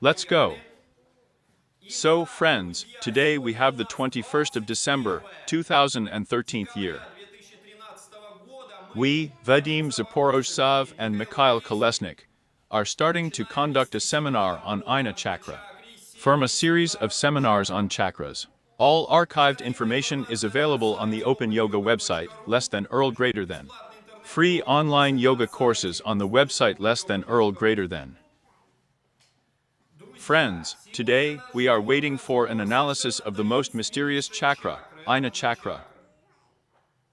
Let's go. So, friends, today we have the 21st of December, 2013 year. We, Vadim Zaporozhtsov and Mikhail Kolesnik, are starting to conduct a seminar on Ajna Chakra. From a series of seminars on chakras. All archived information is available on the Open Yoga website, less than Earl greater than. Free online yoga courses on the website less than Earl greater than. Friends, today we are waiting for an analysis of the most mysterious chakra, Ajna Chakra.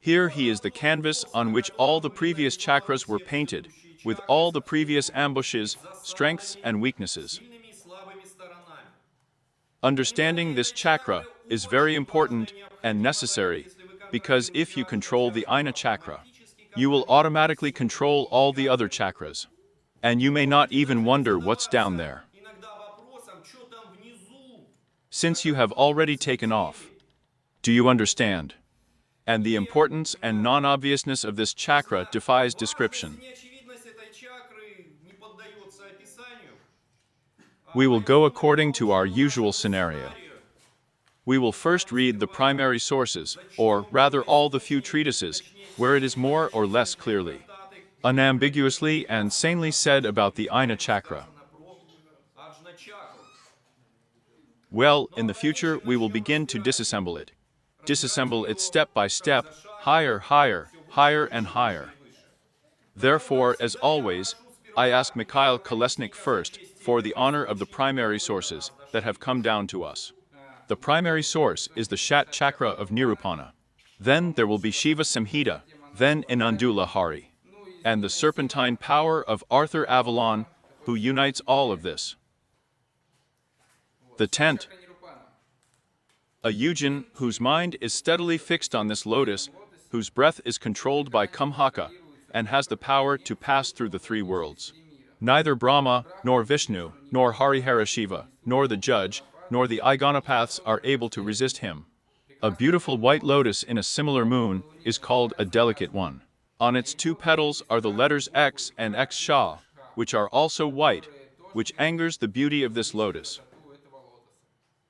Here he is the canvas on which all the previous chakras were painted, with all the previous ambushes, strengths and weaknesses. Understanding this chakra is very important and necessary, because if you control the Ajna Chakra, you will automatically control all the other chakras. And you may not even wonder what's down there, since you have already taken off. Do you understand? And the importance and non-obviousness of this chakra defies description. We will go according to our usual scenario. We will first read the primary sources, or rather all the few treatises, where it is more or less clearly, unambiguously and sanely said about the Ajna Chakra. Well, in the future we will begin to disassemble it. Disassemble it step by step, higher, higher, higher and higher. Therefore, as always, I ask Mikhail Kolesnik first for the honor of the primary sources that have come down to us. The primary source is the Shat Chakra of Nirupana. Then there will be Shiva Samhita, then Inandula Hari, and the serpentine power of Arthur Avalon, who unites all of this. The tent, a yujin whose mind is steadily fixed on this lotus, whose breath is controlled by Kumhaka, and has the power to pass through the three worlds. Neither Brahma, nor Vishnu, nor Harihara Shiva, nor the judge, nor the Iganapaths are able to resist him. A beautiful white lotus in a similar moon is called a delicate one. On its two petals are the letters X and X Shah, which are also white, which angers the beauty of this lotus.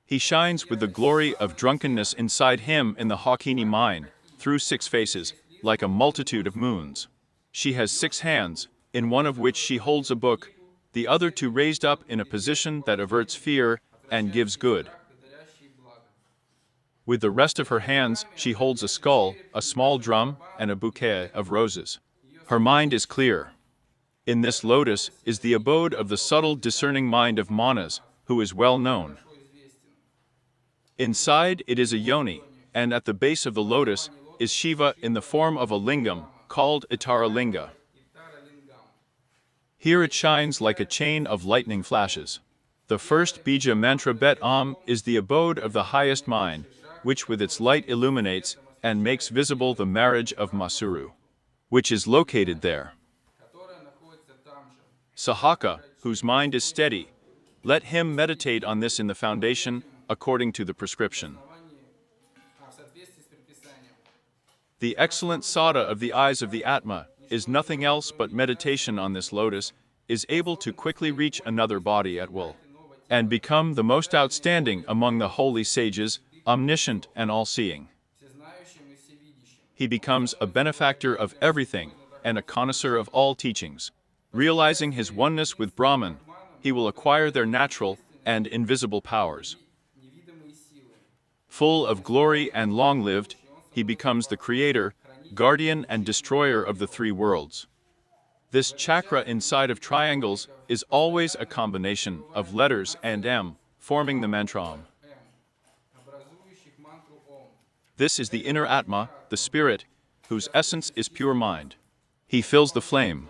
He shines with the glory of drunkenness inside him in the Hawkini mine, through 6 faces, like a multitude of moons. She has 6 hands, in one of which she holds a book, the other 2 raised up in a position that averts fear and gives good. With the rest of her hands she holds a skull, a small drum, and a bouquet of roses. Her mind is clear. In this lotus is the abode of the subtle discerning mind of Manas, who is well known. Inside it is a yoni, and at the base of the lotus is Shiva in the form of a lingam, called Itara Linga. Here it shines like a chain of lightning flashes. The first bija mantra Bet Am is the abode of the highest mind, which with its light illuminates and makes visible the marriage of Masuru, which is located there. Sahaka, whose mind is steady, let him meditate on this in the foundation, according to the prescription. The excellent sada of the eyes of the Atma is nothing else but meditation on this lotus, is able to quickly reach another body at will, and become the most outstanding among the holy sages, omniscient and all-seeing. He becomes a benefactor of everything and a connoisseur of all teachings. Realizing his oneness with Brahman, he will acquire their natural and invisible powers. Full of glory and long-lived, he becomes the creator, guardian and destroyer of the 3 worlds. This chakra inside of triangles is always a combination of letters and M, forming the mantra Om. This is the inner Atma, the spirit, whose essence is pure mind. He fills the flame.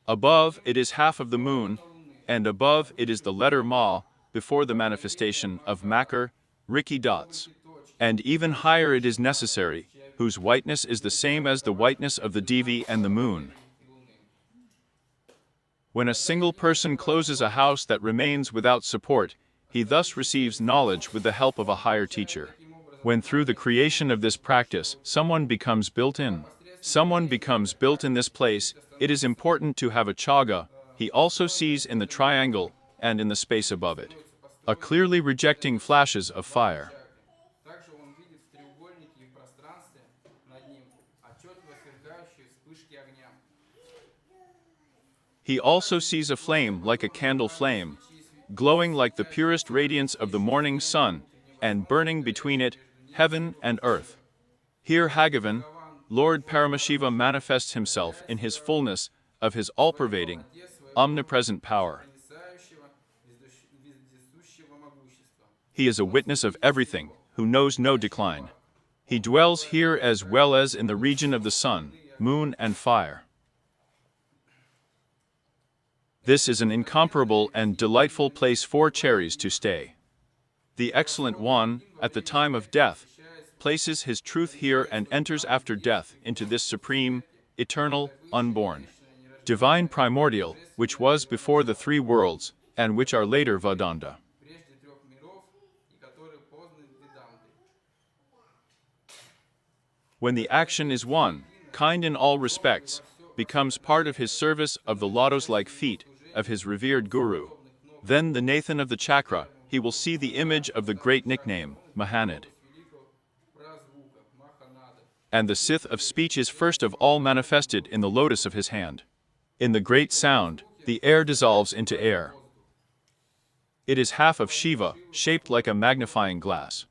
Above it is half of the moon, and above it is the letter Ma, before the manifestation of Makar, Riki dots. And even higher it is necessary, whose whiteness is the same as the whiteness of the Devi and the moon. When a single person closes a house that remains without support, he thus receives knowledge with the help of a higher teacher. When through the creation of this practice, someone becomes built in this place, it is important to have a chaga. He also sees in the triangle and in the space above it, a clearly rejecting flashes of fire. Также он видит в треугольнике и в пространстве над ним отчетливо сверкающие вспышки огня. He also sees a flame like a candle flame, glowing like the purest radiance of the morning sun, and burning between it, heaven and earth. Here Hagavan, Lord Paramashiva manifests himself in his fullness of his all-pervading, omnipresent power. He is a witness of everything, who knows no decline. He dwells here as well as in the region of the sun, moon, and fire. This is an incomparable and delightful place for cherries to stay. The Excellent One, at the time of death, places his truth here and enters after death into this supreme, eternal, unborn, divine primordial, which was before the three worlds, and which are later Vedanta. When the action is one, kind in all respects, becomes part of his service of the lotus-like feet of his revered guru, then the Nathan of the Chakra, he will see the image of the great nickname, Mahanad. And the Sith of speech is first of all manifested in the lotus of his hand. In the great sound, the air dissolves into air. It is half of Shiva, shaped like a magnifying glass.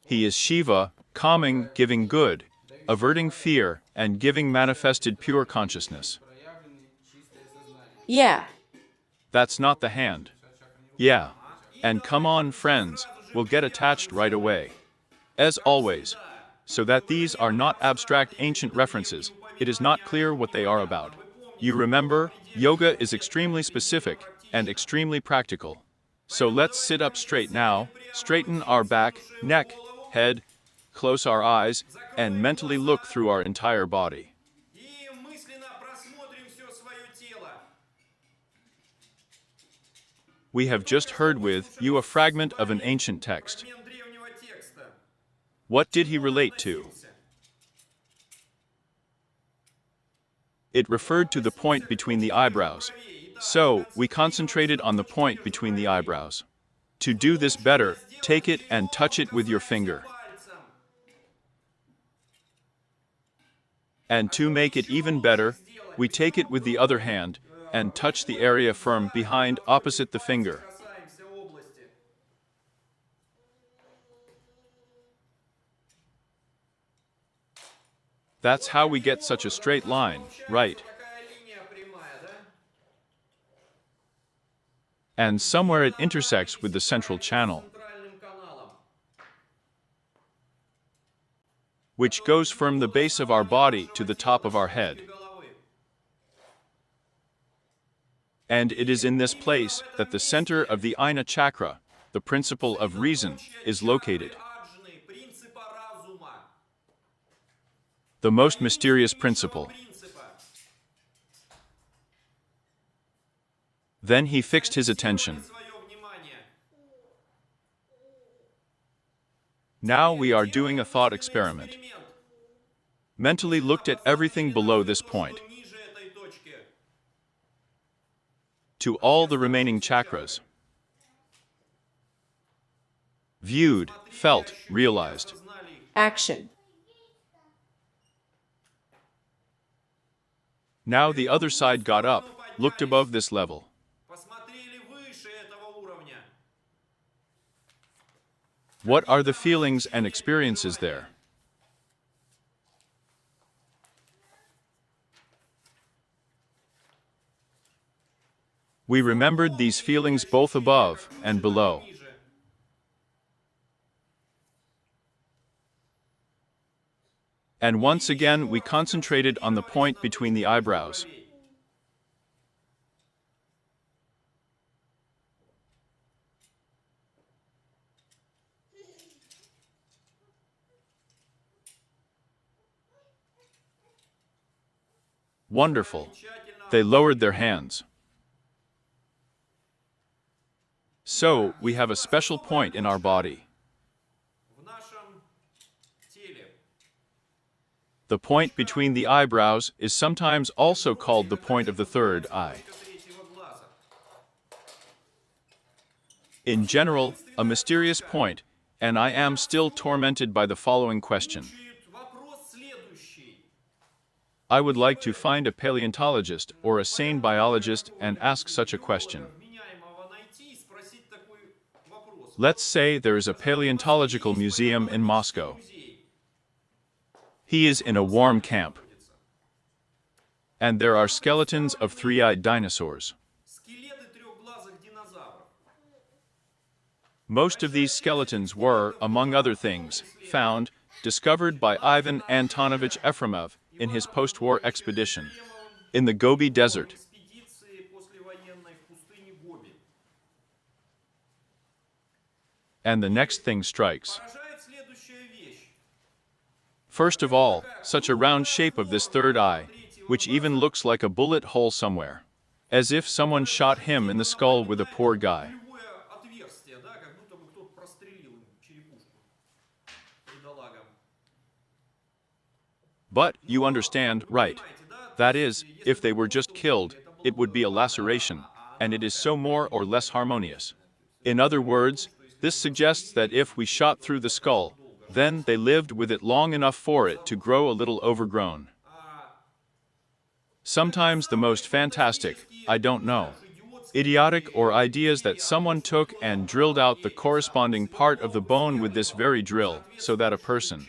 He is Shiva, calming, giving good, averting fear, and giving manifested pure consciousness. Yeah. That's not the hand. Yeah. And come on, friends, we'll get attached right away. As always. So that these are not abstract ancient references, it is not clear what they are about. You remember, yoga is extremely specific and extremely practical. So let's sit up straight now, straighten our back, neck, head, close our eyes, and mentally look through our entire body. We have just heard with you a fragment of an ancient text. What did he relate to? It referred to the point between the eyebrows. So, we concentrated on the point between the eyebrows. To do this better, take it and touch it with your finger. And to make it even better, we take it with the other hand and touch the area from behind opposite the finger. That's how we get such a straight line, right? And somewhere it intersects with the central channel, which goes from the base of our body to the top of our head. And it is in this place that the center of the Ajna chakra, the principle of reason, is located. The most mysterious principle. Then he fixed his attention. Now we are doing a thought experiment. Mentally looked at everything below this point, to all the remaining chakras. Viewed, felt, realized. Action. Now the other side got up, looked above this level. What are the feelings and experiences there? We remembered these feelings both above and below. And once again, we concentrated on the point between the eyebrows. Wonderful. They lowered their hands. So, we have a special point in our body. The point between the eyebrows is sometimes also called the point of the third eye. In general, a mysterious point, and I am still tormented by the following question. Мучает вопрос следующий. I would like to find a paleontologist or a sane biologist and ask such a question. Вменяемого найти и спросить такой вопрос. Let's say there is a Скажем, у вас где paleontological есть museum in палеонтологический Moscow. музей? He is in a warm camp, Находится. and there are skeletons of three-eyed dinosaurs. Скелеты трехглазых динозавров. Most of these skeletons were, among other things, discovered by Ivan Antonovich Efremov in his post-war expedition in the Gobi Desert. Экспедиции послевоенной в пустыне Гоби. And the next thing strikes. Поражает следующая вещь. First of all, such a round shape of this third eye, which even looks like a bullet hole somewhere, as if someone shot him in the skull with a poor guy. Пулевое отверстие, да, как будто бы кто-то прострелил им черепушку. Бедолагам. But, you understand, right? That is, if they were just killed, it would be a laceration, and it is so more or less harmonious. In other words, this suggests that if we shot through the skull, then they lived with it long enough for it to grow a little overgrown. Sometimes the most fantastic, I don't know, idiotic or ideas that someone took and drilled out the corresponding part of the bone with this very drill, so that a person,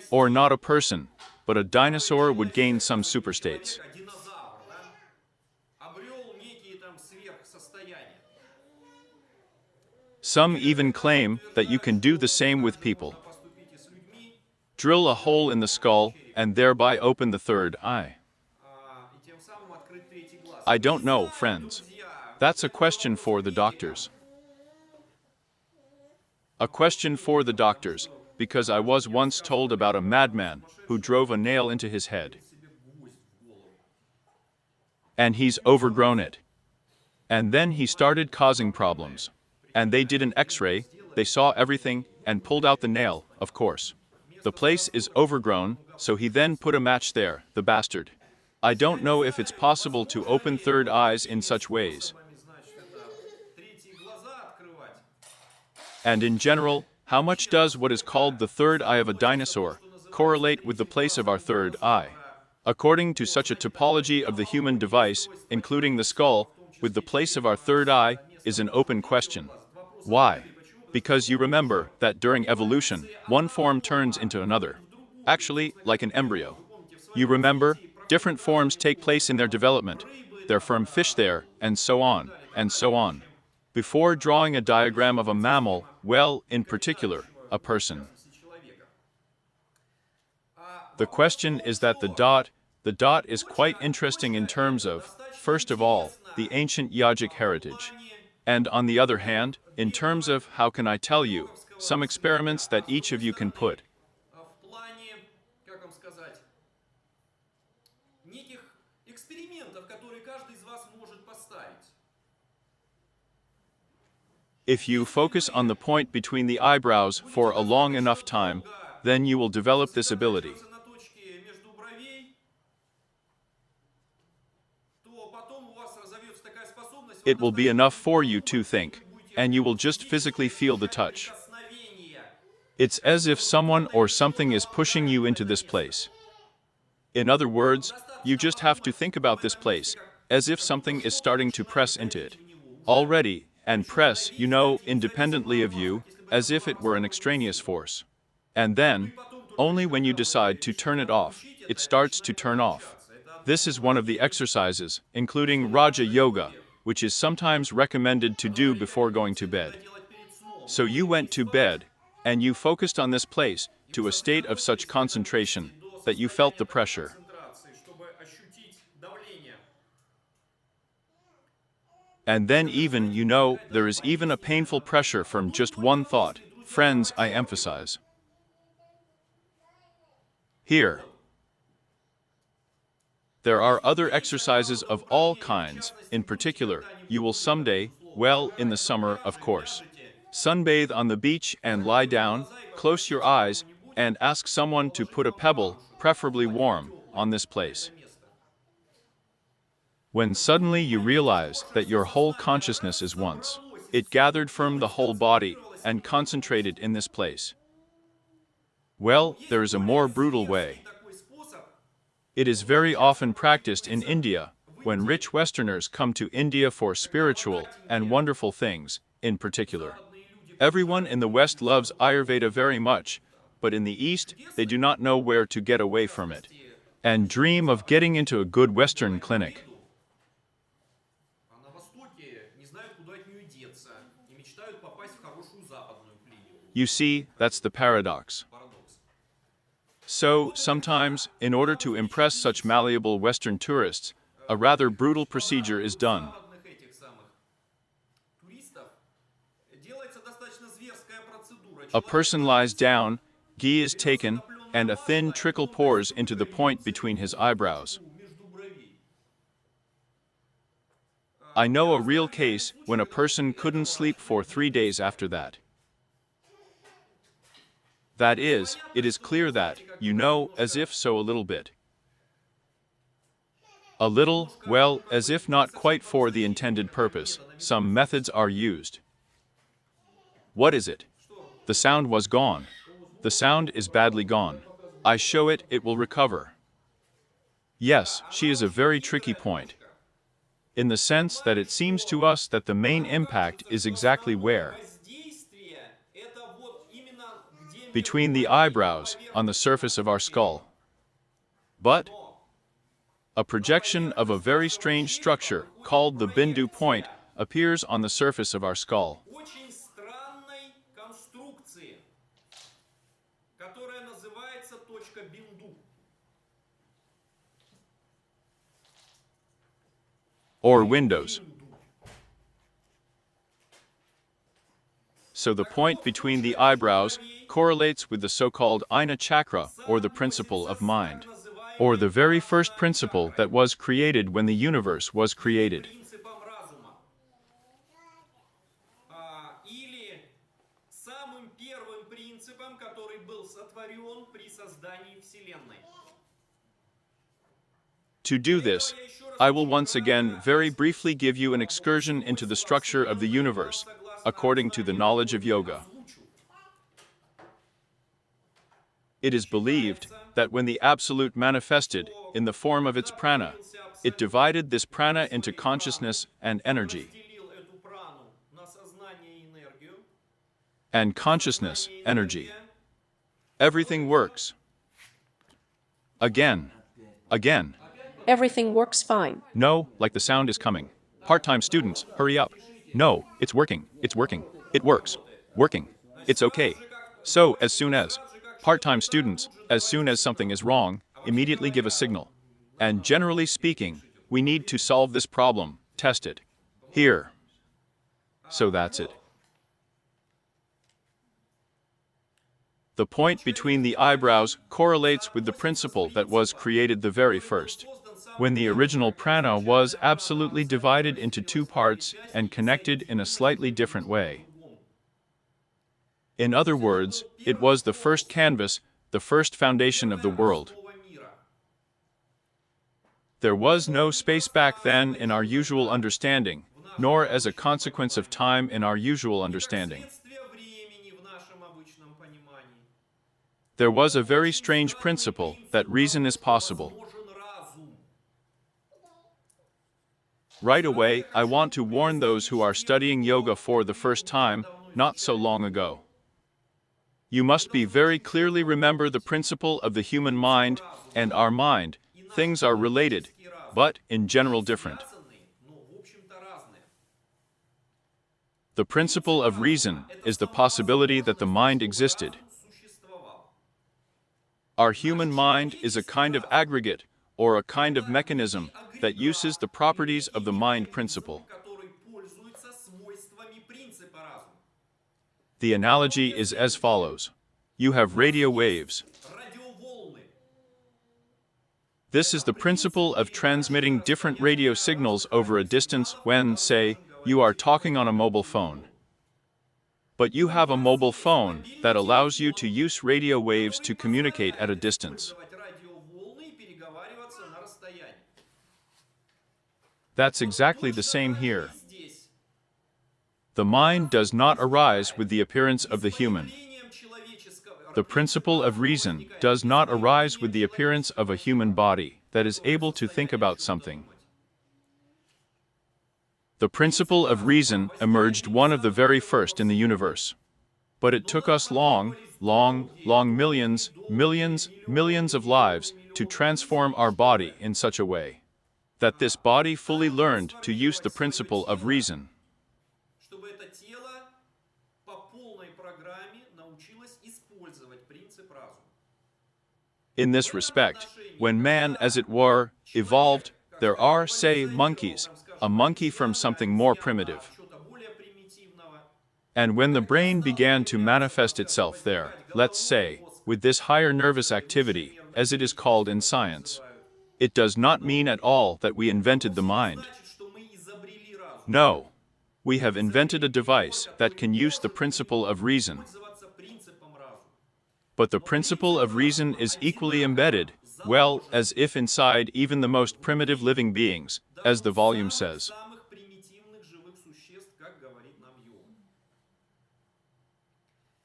or not a person, but a dinosaur would gain some superstates. Динозавр, да? Обрел некие там сверхсостояния. Some even claim that you can do the same with people. Поступите с людьми, Drill a hole in the skull and thereby open the third eye. и тем самым открыть третий глаз. I don't know, friends. That's a question for the doctors. A question for the doctors, because I was once told about a madman who drove a nail into his head. And he's overgrown it. And then he started causing problems. And they did an X-ray, they saw everything, and pulled out the nail, of course. The place is overgrown, so he then put a match there, the bastard. I don't know if it's possible to open third eyes in such ways. Значит, это третьи глаза открывать. And in general, how much does what is called the third eye of a dinosaur correlate with the place of our third eye? According to such a topology of the human device, including the skull, with the place of our third eye, is an open question. Why? Because you remember that during evolution, one form turns into another. Actually, like an embryo. You remember, different forms take place in their development. There are firm fish there, and so on, and so on. Before drawing a diagram of a mammal, well, in particular, a person. The question is that the dot is quite interesting in terms of, first of all, the ancient yogic heritage. And on the other hand, in terms of, how can I tell you, some experiments that each of you can put. В плане, как вам сказать, неких экспериментов, которые каждый из вас может поставить. If you focus on the point between the eyebrows for a long enough time, then you will develop this ability. На точке между бровей, то потом у вас разовьется такая способность. It will be enough for you to think, and you will just physically feel the touch. Прикосновение. It's as if someone or something is pushing you into this place. In other words, you just have to think about this place, as if something is starting to press into it. Already, and press, you know, independently of you, as if it were an extraneous force. And then, only when you decide to turn it off, it starts to turn off. This is one of the exercises, including Raja Yoga, which is sometimes recommended to do before going to bed. So you went to bed, and you focused on this place to a state of such concentration that you felt the pressure. Концентрации, чтобы ощутить давление. And then even, you know, there is even a painful pressure from just one thought. Friends, I emphasize. Here. There are other exercises of all kinds. In particular, you will someday, well, in the summer, of course, sunbathe on the beach and lie down, close your eyes, and ask someone to put a pebble, preferably warm, on this place. When suddenly you realize that your whole consciousness is once It gathered from the whole body and concentrated in this place. Well, there is a more brutal way. It is very often practiced in India, when rich Westerners come to India for spiritual and wonderful things, in particular. Everyone in the West loves Ayurveda very much, but in the East, they do not know where to get away from it, and dream of getting into a good Western clinic. А на Востоке не знают, куда от нее деться, и мечтают попасть в хорошую западную клинику. You see, that's the paradox. Парадокс. So, sometimes, in order to impress such malleable Western tourists, a rather brutal procedure is done. Западных этих самых туристов делается достаточно зверская процедура. A person lies down, ghee is taken, and a thin trickle pours into the point between his eyebrows. Между бровей. I know a real case when a person couldn't sleep for 3 days after that. That is, it is clear that, you know, as if so a little bit. A little, well, as if not quite for the intended purpose, some methods are used. What is it? The sound was gone. The sound is badly gone. I show it, it will recover. Yes, she is a very tricky point, in the sense that it seems to us that the main impact is exactly where? Воздействие – это вот именно где Between the eyebrows, on the surface of our skull. But a projection of a very strange structure, called the Bindu point, appears on the surface of our skull. очень странной конструкции, которая называется точка Бинду. Or windows. So the point between the eyebrows correlates with the so-called Ajna Chakra, or the principle of mind, or the very first principle that was created when the universe was created. Принципом разума. Или самым первым принципом, который был сотворен при создании Вселенной. To do this, I will once again very briefly give you an excursion into the structure of the universe, according to the knowledge of yoga. It is believed that when the Absolute manifested in the form of its prana, it divided this prana into consciousness and energy, Разделил эту прану на сознание и энергию. and consciousness, energy. Everything works. Again. Again. Everything works fine. No, like the sound is coming. Part-time students, hurry up. No, it's working. It's working. It works. Working. It's okay. So, as soon as part-time students, as soon as something is wrong, immediately give a signal. And generally speaking, we need to solve this problem, test it. Here. So that's it. The point between the eyebrows correlates with the principle that was created the very first, when the original prana was absolutely divided into two parts and connected in a slightly different way. In other words, it was the first canvas, the first foundation of the world. There was no space back then in our usual understanding, nor as a consequence of time in our usual understanding. There was a very strange principle that reason is possible. Right away, I want to warn those who are studying yoga for the first time, not so long ago. You must be very clearly remember the principle of the human mind and our mind. Things are related, but in general different. The principle of reason is the possibility that the mind existed. Our human mind is a kind of aggregate, or a kind of mechanism that uses the properties of the mind principle. The analogy is as follows. You have radio waves. This is the principle of transmitting different radio signals over a distance when, say, you are talking on a mobile phone. But you have a mobile phone that allows you to use radio waves to communicate at a distance. That's exactly the same here. The mind does not arise with the appearance of the human. The principle of reason does not arise with the appearance of a human body that is able to think about something. The principle of reason emerged one of the very first in the universe. But it took us long millions of lives to transform our body in such a way that this body fully learned to use the principle of reason. Чтобы это тело по полной программе научилось использовать принцип разума. In this respect, when man, as it were, evolved, there are, say, monkeys, a monkey from something more primitive. Что-то более примитивного. And when the brain began to manifest itself there, let's say, with this higher nervous activity, as it is called in science, it does not mean at all that we invented the mind. Значит, что мы изобрели разум. No. We have invented a device that can use the principle of reason. Пользоваться принципом разума. But the principle of reason is equally embedded, well, as if inside even the most primitive living beings, as the volume says. Самых примитивных живых существ, как говорит нам йога.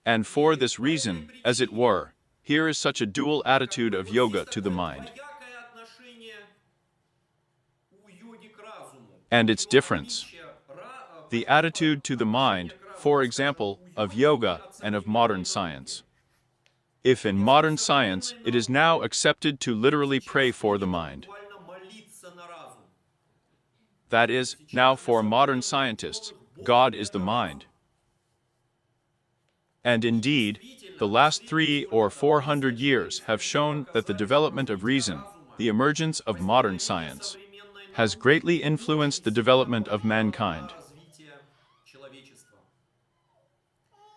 And for this reason, as it were, here is such a dual attitude of yoga to the mind. Двоякое отношение у йоги к разуму. And its difference. The attitude to the mind, for example, of yoga and of modern science. If in modern science it is now accepted to literally pray for the mind, Буквально молиться на разум. that is, now for modern scientists, God is the mind. And indeed, the last 300 or 400 years have shown that the development of reason, the emergence of modern science, has greatly influenced the development of mankind. Развитие человечества.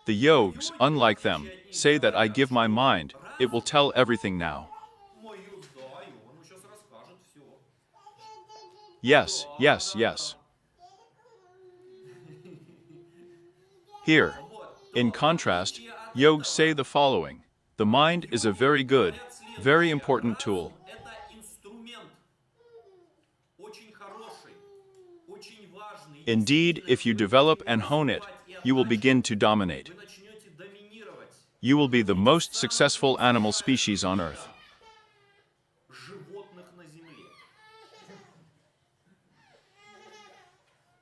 The yogs, unlike them, say that I give my mind, it will tell everything now. Мою даю, он сейчас расскажет все. Yes. Here, in contrast, yogs say the following: the mind is a very good, very important tool. Это инструмент. Очень хороший, очень важный. Indeed, if you develop and hone it, you will begin to dominate. Вы начнете доминировать You will be the most successful animal species on earth. животных на земле.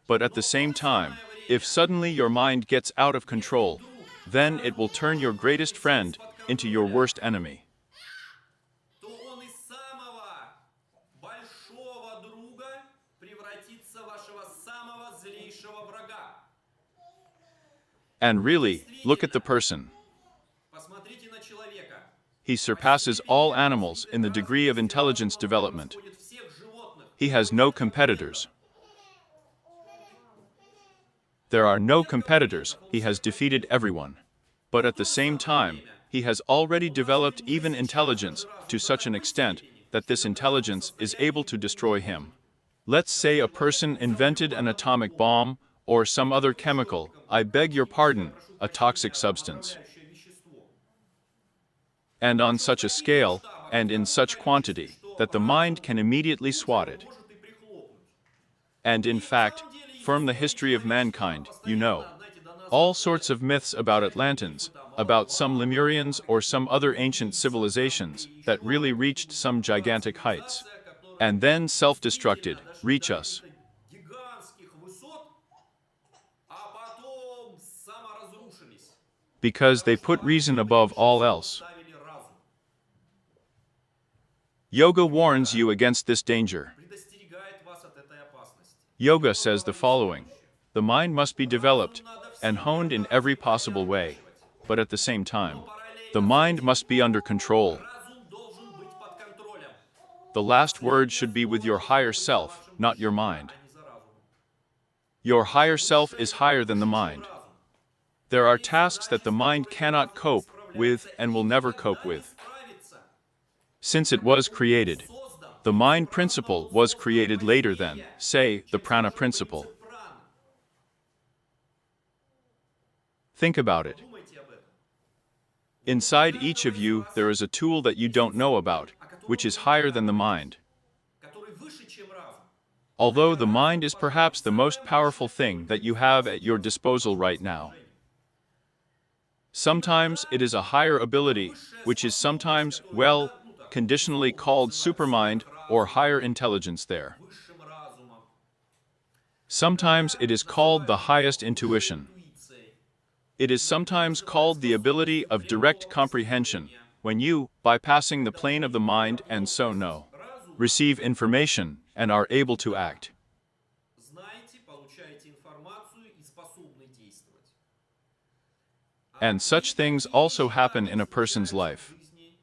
But at the same time, if suddenly your mind gets out of control, then it will turn your greatest friend into your worst enemy. То он из самого большого друга превратится в вашего самого злейшего врага. And really, look at the person. Посмотрите на человека. He surpasses all animals in the degree of intelligence development. Превосходит всех животных. He has no competitors. There are no competitors, he has defeated everyone. But at the same time, he has already developed even intelligence to such an extent that this intelligence is able to destroy him. Let's say a person invented an atomic bomb or some other chemical, I beg your pardon, a toxic substance. Управляющее вещество. And on such a scale, and in such quantity, that the mind can immediately swat it. Может и прихлопнуть. And in fact, from the history of mankind, you know, all sorts of myths about Atlantans, about some Lemurians or some other ancient civilizations that really reached some gigantic heights, and then self-destructed, reach us. Гигантских высот, а потом саморазрушились. Because they put reason above all else. Ставили разум. Yoga warns you against this danger. Предостерегает вас от этой опасности. Yoga says the following: the mind must be developed and honed in every possible way, but at the same time, the mind must be under control. Разум должен быть под контролем, The last word should be with your higher self, not your mind. а не за разумом. Your higher self is higher than the mind. There are tasks that the mind cannot cope with and will never cope with. Справиться. Since it was created, the mind principle was created later than, say, the prana principle. Прана. Think about it. Думайте об этом. Inside each of you, there is a tool that you don't know about, which is higher than the mind. Который выше, чем разум. although the mind is perhaps the most powerful thing that you have at your disposal right now. Sometimes it is a higher ability, which is sometimes, well, conditionally called supermind or higher intelligence there. высшим разумом. Sometimes it is called the highest intuition. Интуицией. It is sometimes called the ability of direct comprehension, when you, bypassing the plane of the mind and so know, receive information, and are able to act. Знаете, получаете информацию и способны действовать. And such things also happen in a person's life. В жизни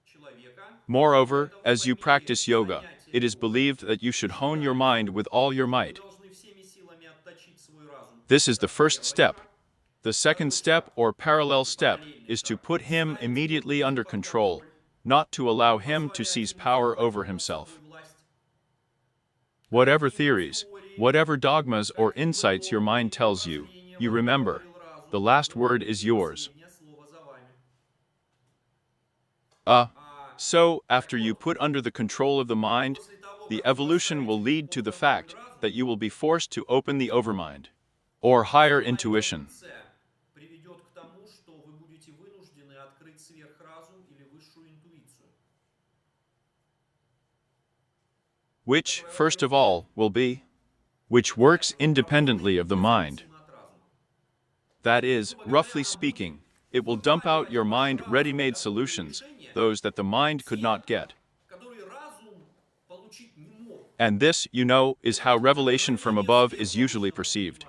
человека Moreover, as you practice yoga, it is believed that you should hone your mind with all your might. должны всеми силами отточить свой разум. This is the first step. The second step, or parallel step, is to put him immediately under control, not to allow him to seize power over himself. Власть. Whatever theories, whatever dogmas or insights your mind tells you, you remember, the last word is yours. Последнее слово за вами. So, after you put under the control of the mind, the evolution will lead to the fact that you will be forced to open the overmind, or higher intuition, Приведет к тому, что вы будете вынуждены открыть сверхразум или высшую интуицию. which, first of all, will be, which works independently of the mind. Над разумом. That is, roughly speaking, it will dump out your mind ready-made solutions, those that the mind could not get. Который разум получить не мог. And this, you know, is how revelation from above is usually perceived.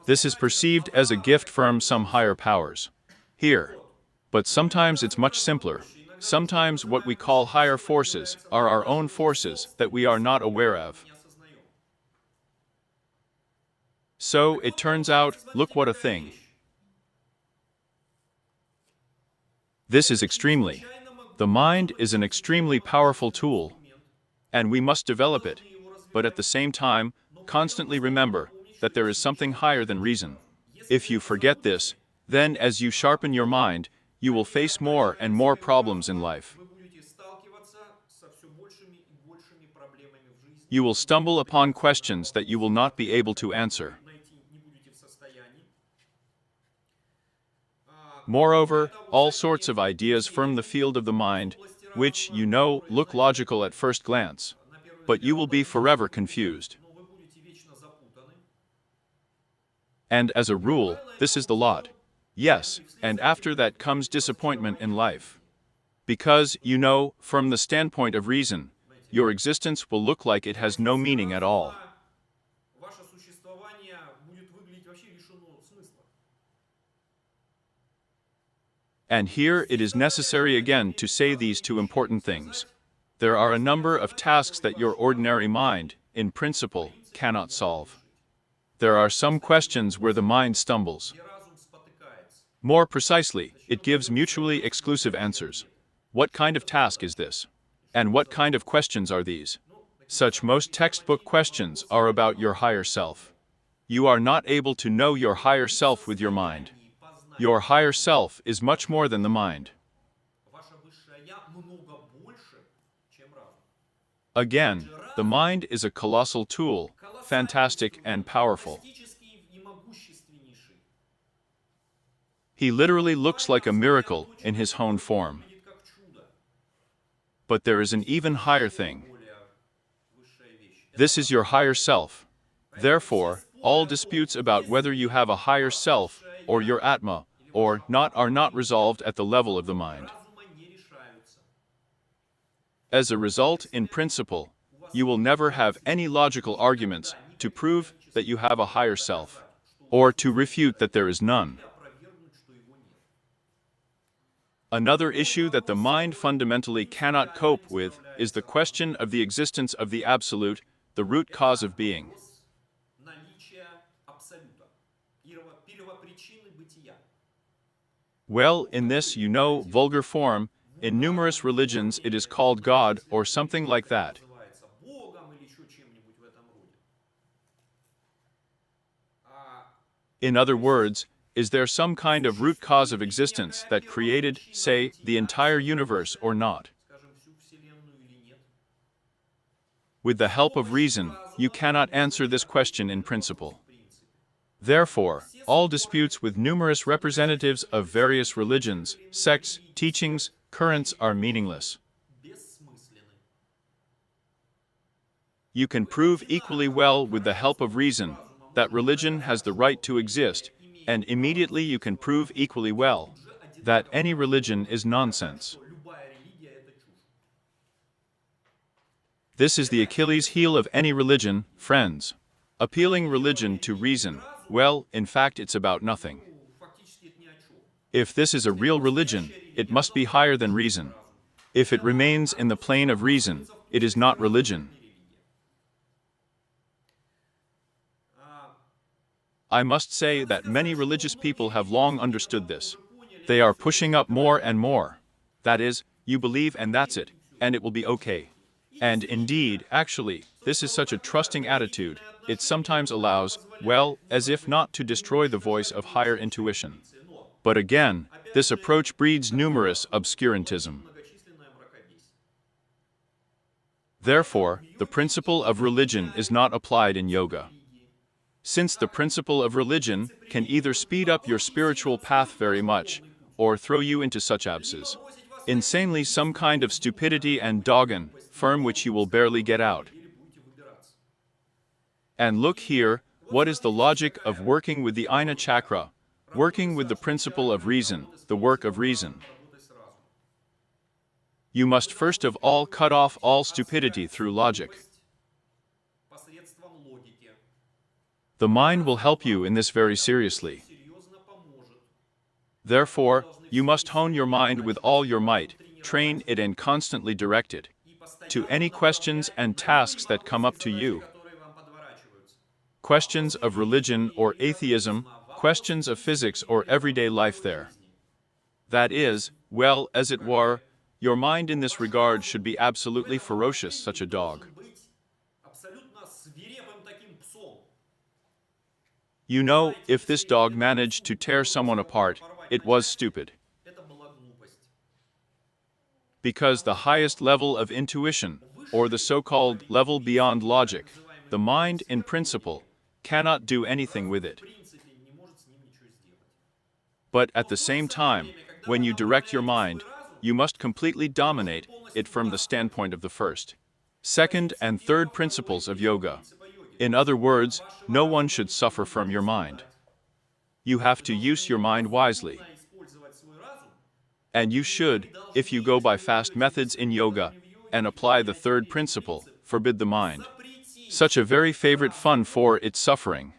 This is perceived as a gift from some higher powers. Here. But sometimes it's much simpler. Sometimes what we call higher forces are our own forces that we are not aware of. Не осознаем. So, it turns out, look what a thing. This is extremely. The mind is an extremely powerful tool, and we must develop it, but at the same time, constantly remember that there is something higher than reason. If you forget this, then as you sharpen your mind, you will face more and more problems in life. Вы будете сталкиваться со все большими и большими проблемами в жизни. You will stumble upon questions that you will not be able to answer. Найти не будете в состоянии. Moreover, all sorts of ideas from the field of the mind, which, you know, look logical at first glance, but you will be forever confused. Но вы будете вечно запутаны. And as a rule, this is the lot. Yes, and after that comes disappointment in life. Because, you know, from the standpoint of reason, your existence will look like it has no meaning at all. Ваше существование будет выглядеть вообще лишено смысла. And here it is necessary again to say these two important things. There are a number of tasks that your ordinary mind, in principle, cannot solve. There are some questions where the mind stumbles. Где разум спотыкается. More precisely, it gives mutually exclusive answers. What kind of task is this? And what kind of questions are these? Such most textbook questions are about your higher self. You are not able to know your higher self with your mind. И познать Your higher self is much more than the mind. ваше высшее я много больше, чем разум. Again, the mind is a colossal tool, fantastic and powerful. Фантастический и могущественнейший. He literally looks like a miracle in his own form. Выглядит как чудо. But there is an even higher thing. Более высшая вещь. This is your higher self. Therefore, all disputes about whether you have a higher self or your Atma or not are not resolved at the level of the mind. Разума не решаются. As a result, in principle, you will never have any logical arguments to prove that you have a higher self, or to refute that there is none. И опровергнуть, что его нет. Another issue that the mind fundamentally cannot cope with is the question of the existence of the Absolute, the root cause of being. Вопрос наличия абсолюта. Первопричины бытия. Well, in this, you know, vulgar form, in numerous religions it is called God or something like that. Называется Богом или еще чем-нибудь в этом роде. In other words, is there some kind of root cause of existence that created, say, the entire universe or not? Скажем, всю Вселенную или нет. With the help of reason, you cannot answer this question in principle. Therefore, all disputes with numerous representatives of various religions, sects, teachings, currents are meaningless. You can prove equally well with the help of reason that religion has the right to exist, and immediately you can prove equally well that any religion is nonsense. This is the Achilles heel of any religion, friends. Appealing religion to reason, well, in fact it's about nothing. If this is a real religion, it must be higher than reason. If it remains in the plane of reason, it is not religion. I must say that many religious people have long understood this. They are pushing up more and more. That is, you believe and that's it, and it will be okay. And indeed, actually, this is such a trusting attitude, it sometimes allows, well, as if not to destroy the voice of higher intuition. But again, this approach breeds numerous obscurantism. Therefore, the principle of religion is not applied in yoga. Since the principle of religion can either speed up your spiritual path very much, or throw you into such abscesses, insanely some kind of stupidity and doggon, from which you will barely get out. And look here, what is the logic of working with the Ajna Chakra, working with the principle of reason, the work of reason? You must first of all cut off all stupidity through logic. The mind will help you in this very seriously. Therefore, you must hone your mind with all your might, train it and constantly direct it to any questions and tasks that come up to you. Questions of religion or atheism, questions of physics or everyday life there. That is, well, as it were, your mind in this regard should be absolutely ferocious, such a dog. You know, if this dog managed to tear someone apart, it was stupid. Because the highest level of intuition, or the so-called level beyond logic, the mind, in principle, cannot do anything with it. But at the same time, when you direct your mind, you must completely dominate it from the standpoint of the first, second, and third principles of yoga. In other words, no one should suffer from your mind. You have to use your mind wisely. And you should, if you go by fast methods in yoga and apply the third principle, forbid the mind. Such a very favorite fun for its suffering.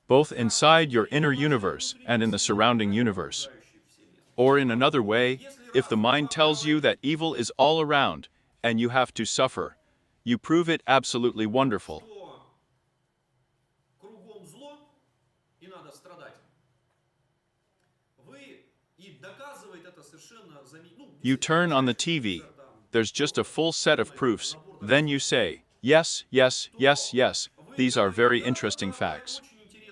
Both inside your inner universe and in the surrounding universe. Or in another way, if the mind tells you that evil is all around and you have to suffer, you prove it absolutely wonderful. You turn on the TV, there's just a full set of proofs, then you say, yes, yes, yes, yes, these are very interesting facts.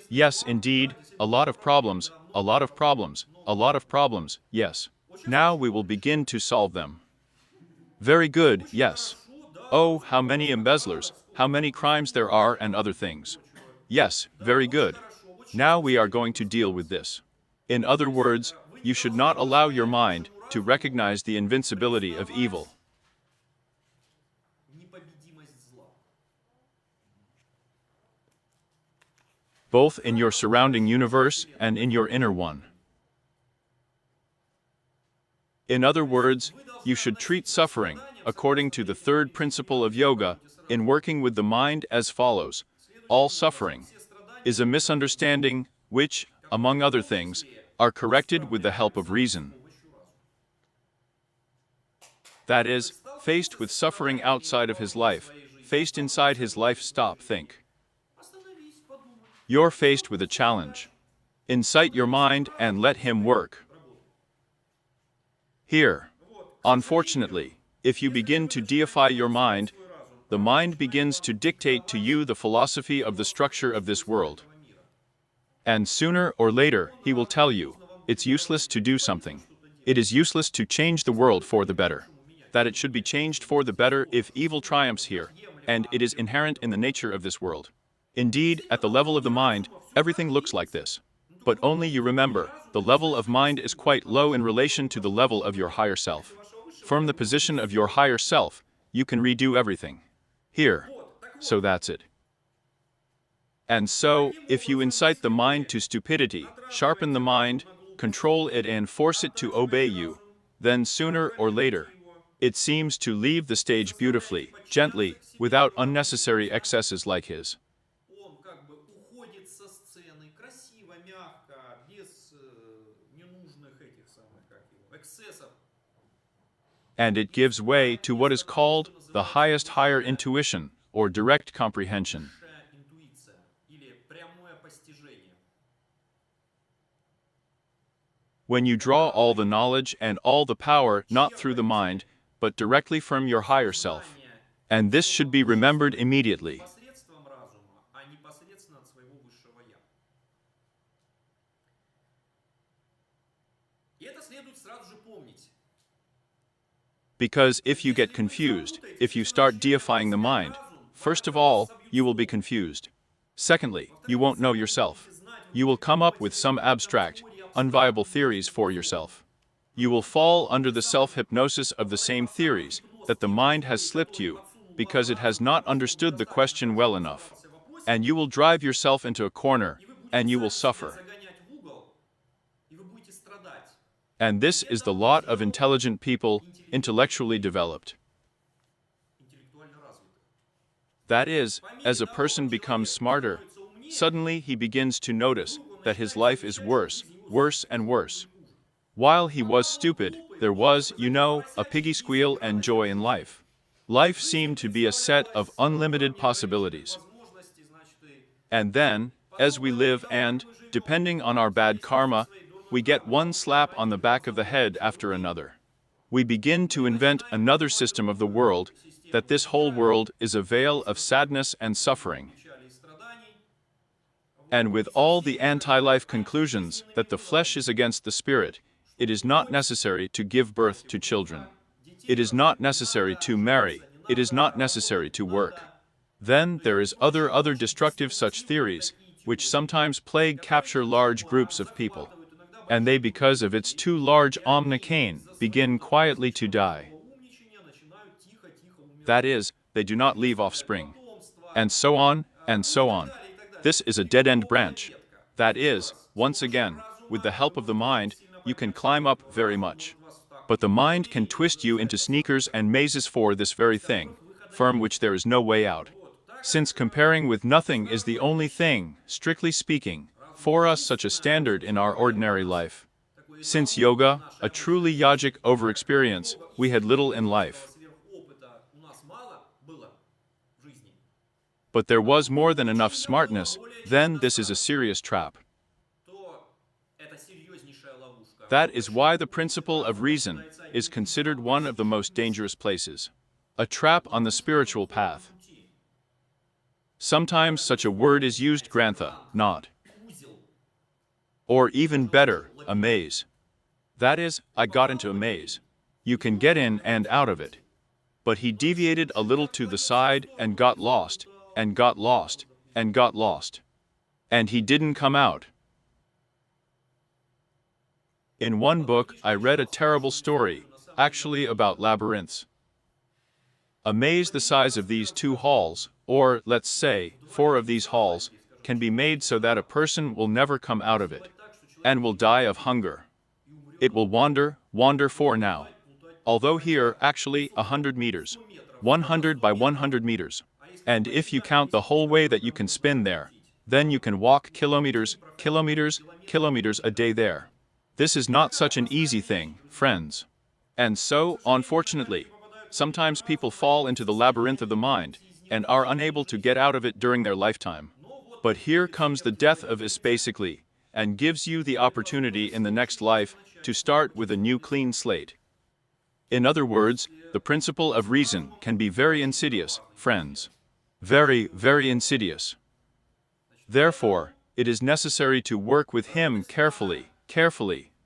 Yes, indeed, a lot of problems, a lot of problems, a lot of problems, yes. Now we will begin to solve them. Very good, yes. Oh, how many embezzlers, how many crimes there are and other things. Yes, very good. Now we are going to deal with this. In other words, you should not allow your mind to recognize the invincibility of evil. Both in your surrounding universe and in your inner one. In other words, you should treat suffering, according to the third principle of yoga, in working with the mind as follows. All suffering is a misunderstanding which, among other things, are corrected with the help of reason. That is, faced with suffering outside of his life, faced inside his life, stop, think. You're faced with a challenge. Incite your mind and let him work. Here, unfortunately, if you begin to deify your mind, the mind begins to dictate to you the philosophy of the structure of this world. And sooner or later, he will tell you, it's useless to do something. It is useless to change the world for the better. That it should be changed for the better if evil triumphs here, and it is inherent in the nature of this world. Indeed, at the level of the mind, everything looks like this. But only you remember, the level of mind is quite low in relation to the level of your higher self. From the position of your higher self, you can redo everything. Here. So that's it. And so, if you incite the mind to stupidity, sharpen the mind, control it and force it to obey you, then sooner or later, it seems to leave the stage beautifully, gently, without unnecessary excesses like his. Он как бы уходит со сцены красиво, мягко, без ненужных этих самых, как его, эксцессов. And it gives way to what is called the highest higher intuition, or direct comprehension. Высшая интуиция или прямое постижение. When you draw all the knowledge and all the power not through the mind, but directly from your higher self. And this should be remembered immediately. Посредством разума, а непосредственно от своего высшего я. И это следует сразу же помнить. Because if you get confused, if you start deifying the mind, first of all, you will be confused. Secondly, you won't know yourself. You will come up with some abstract, unviable theories for yourself. You will fall under the self-hypnosis of the same theories that the mind has slipped you because it has not understood the question well enough. And you will drive yourself into a corner, and you will suffer. And this is the lot of intelligent people, intellectually developed. That is, as a person becomes smarter, suddenly he begins to notice that his life is worse, worse and worse. While he was stupid, there was, you know, a piggy squeal and joy in life. Life seemed to be a set of unlimited possibilities. And then, as we live and, depending on our bad karma, we get one slap on the back of the head after another. We begin to invent another system of the world, that this whole world is a veil of sadness and suffering. And with all the anti-life conclusions that the flesh is against the spirit, it is not necessary to give birth to children. It is not necessary to marry. It is not necessary to work. Then there is other destructive such theories, which sometimes plague capture large groups of people. And they, because of its too large omnicaine, begin quietly to die. That is, they do not leave offspring. And so on, and so on. This is a dead-end branch. That is, once again, with the help of the mind, you can climb up very much. But the mind can twist you into sneakers and mazes for this very thing, from which there is no way out. Since comparing with nothing is the only thing, strictly speaking, for us such a standard in our ordinary life. Since yoga, a truly yogic over-experience, we had little in life. But there was more than enough smartness, then this is a serious trap. That is why the principle of reason is considered one of the most dangerous places. A trap on the spiritual path. Sometimes such a word is used, grantha, not. Or even better, a maze. That is, I got into a maze. You can get in and out of it. But he deviated a little to the side and got lost, and got lost, and got lost. And he didn't come out. In one book, I read a terrible story, actually about labyrinths. A maze the size of these 2 halls, or, let's say, 4 of these halls, can be made so that a person will never come out of it, and will die of hunger. It will wander for now. Although here, actually, 100 meters. 100 by 100 meters. And if you count the whole way that you can spin there, then you can walk kilometers a day there. This is not such an easy thing, friends. And so, unfortunately, sometimes people fall into the labyrinth of the mind, and are unable to get out of it during their lifetime. But here comes the death of is basically, and gives you the opportunity in the next life to start with a new clean slate. In other words, the principle of reason can be very insidious, friends. Very, very insidious. Therefore, it is necessary to work with him carefully,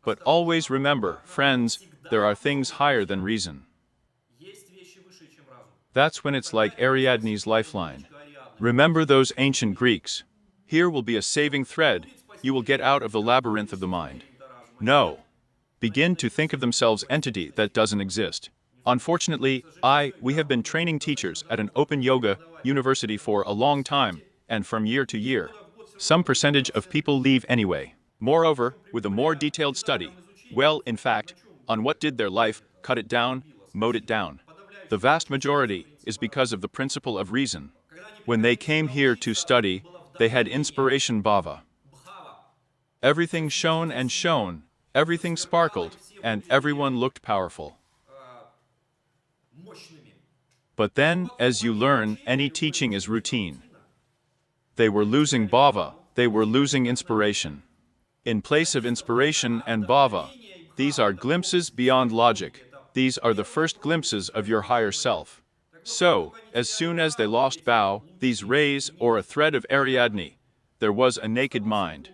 But always remember, friends, there are things higher than reason. Есть вещи выше, чем разум. That's when it's like Ariadne's lifeline. Remember those ancient Greeks. Here will be a saving thread. You will get out of the labyrinth of the mind. No. Begin to think of themselves entity that doesn't exist. Unfortunately, we have been training teachers at an open yoga university for a long time, and from year to year, some percentage of people leave anyway. Moreover, with a more detailed study, well, in fact, on what did their life, cut it down, mowed it down. The vast majority is because of the principle of reason. When they came here to study, they had inspiration bhava. Everything shone and shone, everything sparkled, and everyone looked powerful. But then, as you learn, any teaching is routine. They were losing bhava, they were losing inspiration. In place of inspiration and bhava, these are glimpses beyond logic. These are the first glimpses of your higher self. So, as soon as they lost bow, these rays, or a thread of Ariadne, there was a naked mind.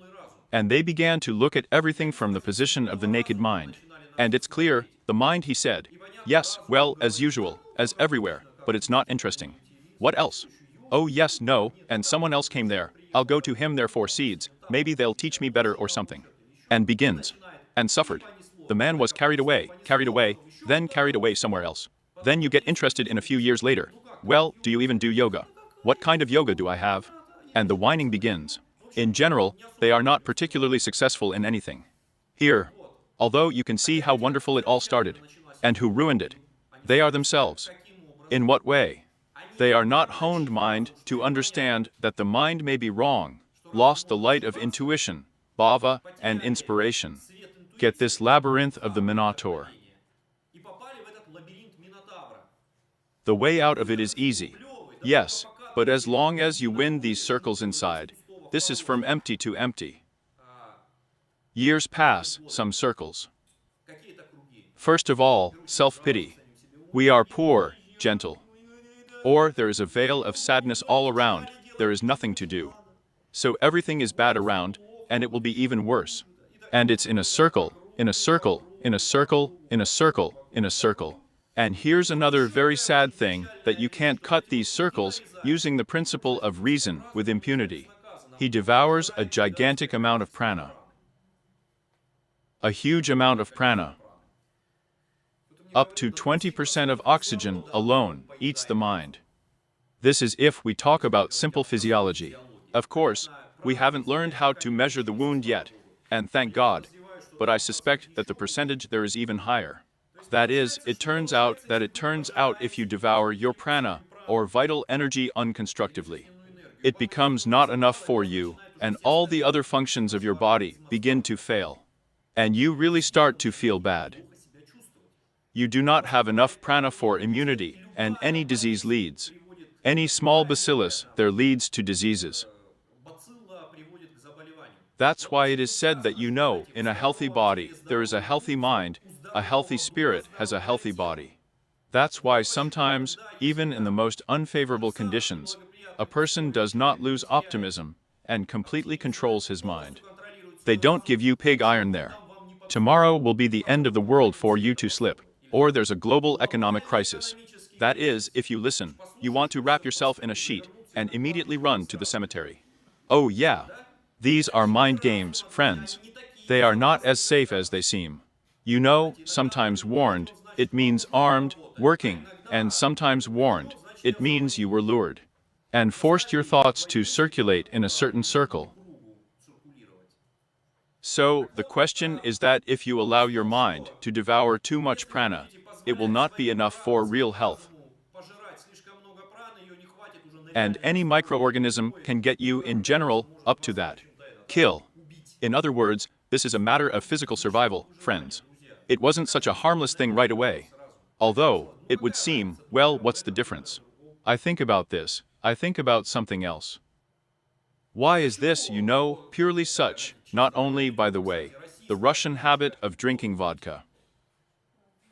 And they began to look at everything from the position of the naked mind. And it's clear, the mind, he said, yes, well, as usual, as everywhere, but it's not interesting. What else? Oh yes, no, and someone else came there. I'll go to him there for seeds, maybe they'll teach me better or something. And begins. And suffered. The man was carried away, then carried away somewhere else. Then you get interested in a few years later. Well, do you even do yoga? What kind of yoga do I have? And the whining begins. In general, they are not particularly successful in anything. Here, although you can see how wonderful it all started, and who ruined it, they are themselves. In what way? They are not honed mind to understand that the mind may be wrong, lost the light of intuition, bhava, and inspiration. Get this labyrinth of the Minotaur. The way out of it is easy. Yes, but as long as you win these circles inside, this is from empty to empty. Years pass, some circles. First of all, self-pity. We are poor, gentle. Or there is a veil of sadness all around, there is nothing to do. So everything is bad around, and it will be even worse. And it's in a circle, in a circle, in a circle, in a circle, in a circle. And here's another very sad thing, that you can't cut these circles using the principle of reason with impunity. He devours a gigantic amount of prana. A huge amount of prana. Up to 20% of oxygen alone eats the mind. This is if we talk about simple physiology. Of course, we haven't learned how to measure the wound yet, and thank God, but I suspect that the percentage there is even higher. That is, it turns out if you devour your prana, or vital energy unconstructively, it becomes not enough for you, and all the other functions of your body begin to fail. And you really start to feel bad. You do not have enough prana for immunity, and any disease leads. Any small bacillus there leads to diseases. That's why it is said that in a healthy body, there is a healthy mind, a healthy spirit has a healthy body. That's why sometimes, even in the most unfavorable conditions, a person does not lose optimism and completely controls his mind. They don't give you pig iron there. Tomorrow will be the end of the world for you to slip, or there's a global economic crisis. That is, if you listen, you want to wrap yourself in a sheet and immediately run to the cemetery. Oh yeah. These are mind games, friends. They are not as safe as they seem. Sometimes warned, it means armed, working, and sometimes warned, it means you were lured and forced your thoughts to circulate in a certain circle. So, the question is that if you allow your mind to devour too much prana, it will not be enough for real health. And any microorganism can get you, in general, up to that. Kill. In other words, this is a matter of physical survival, friends. It wasn't such a harmless thing right away. Although, it would seem, well, what's the difference? I think about this, I think about something else. Why is this, purely such, not only, by the way, the Russian habit of drinking vodka?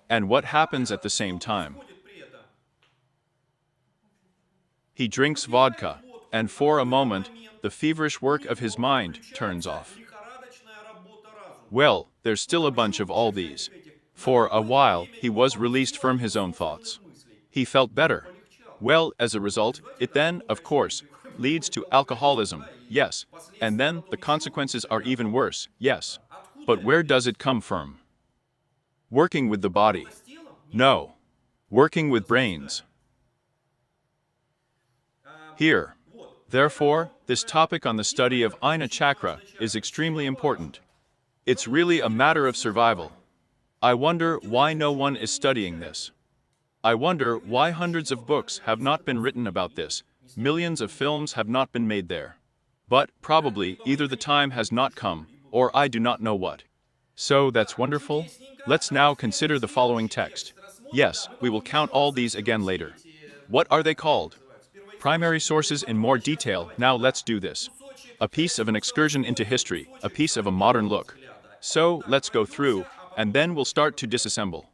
And what happens at the same time? He drinks vodka, and for a moment, the feverish work of his mind turns off. Well, there's still a bunch of all these. For a while, he was released from his own thoughts. He felt better. Well, as a result, it then, of course, leads to alcoholism, yes, and then the consequences are even worse, yes. But where does it come from? Working with the body. No. Working with brains. Here. Therefore, this topic on the study of Ajna chakra is extremely important. It's really a matter of survival. I wonder why no one is studying this. I wonder why hundreds of books have not been written about this, millions of films have not been made there. But, probably, either the time has not come, or I do not know what. So, that's wonderful. Let's now consider the following text. Yes, we will count all these again later. What are they called? Primary sources in more detail. Now let's do this. A piece of an excursion into history, a piece of a modern look. So, let's go through, and then we'll start to disassemble.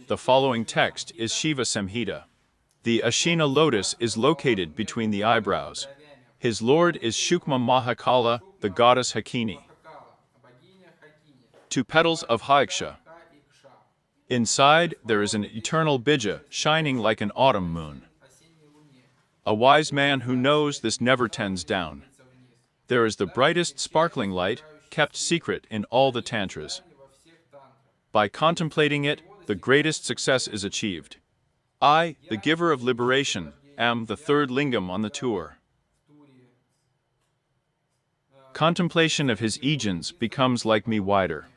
The following text is Shiva Samhita. The Ashina lotus is located between the eyebrows. His lord is Shukma Mahakala, the goddess Hakini. 2 petals of Haiksha. Inside, there is an eternal bija shining like an autumn moon. A wise man who knows this never tends down. There is the brightest sparkling light, kept secret in all the tantras. By contemplating it, the greatest success is achieved. I, the giver of liberation, am the third lingam on the tour. Contemplation of his Ejans becomes like me wider.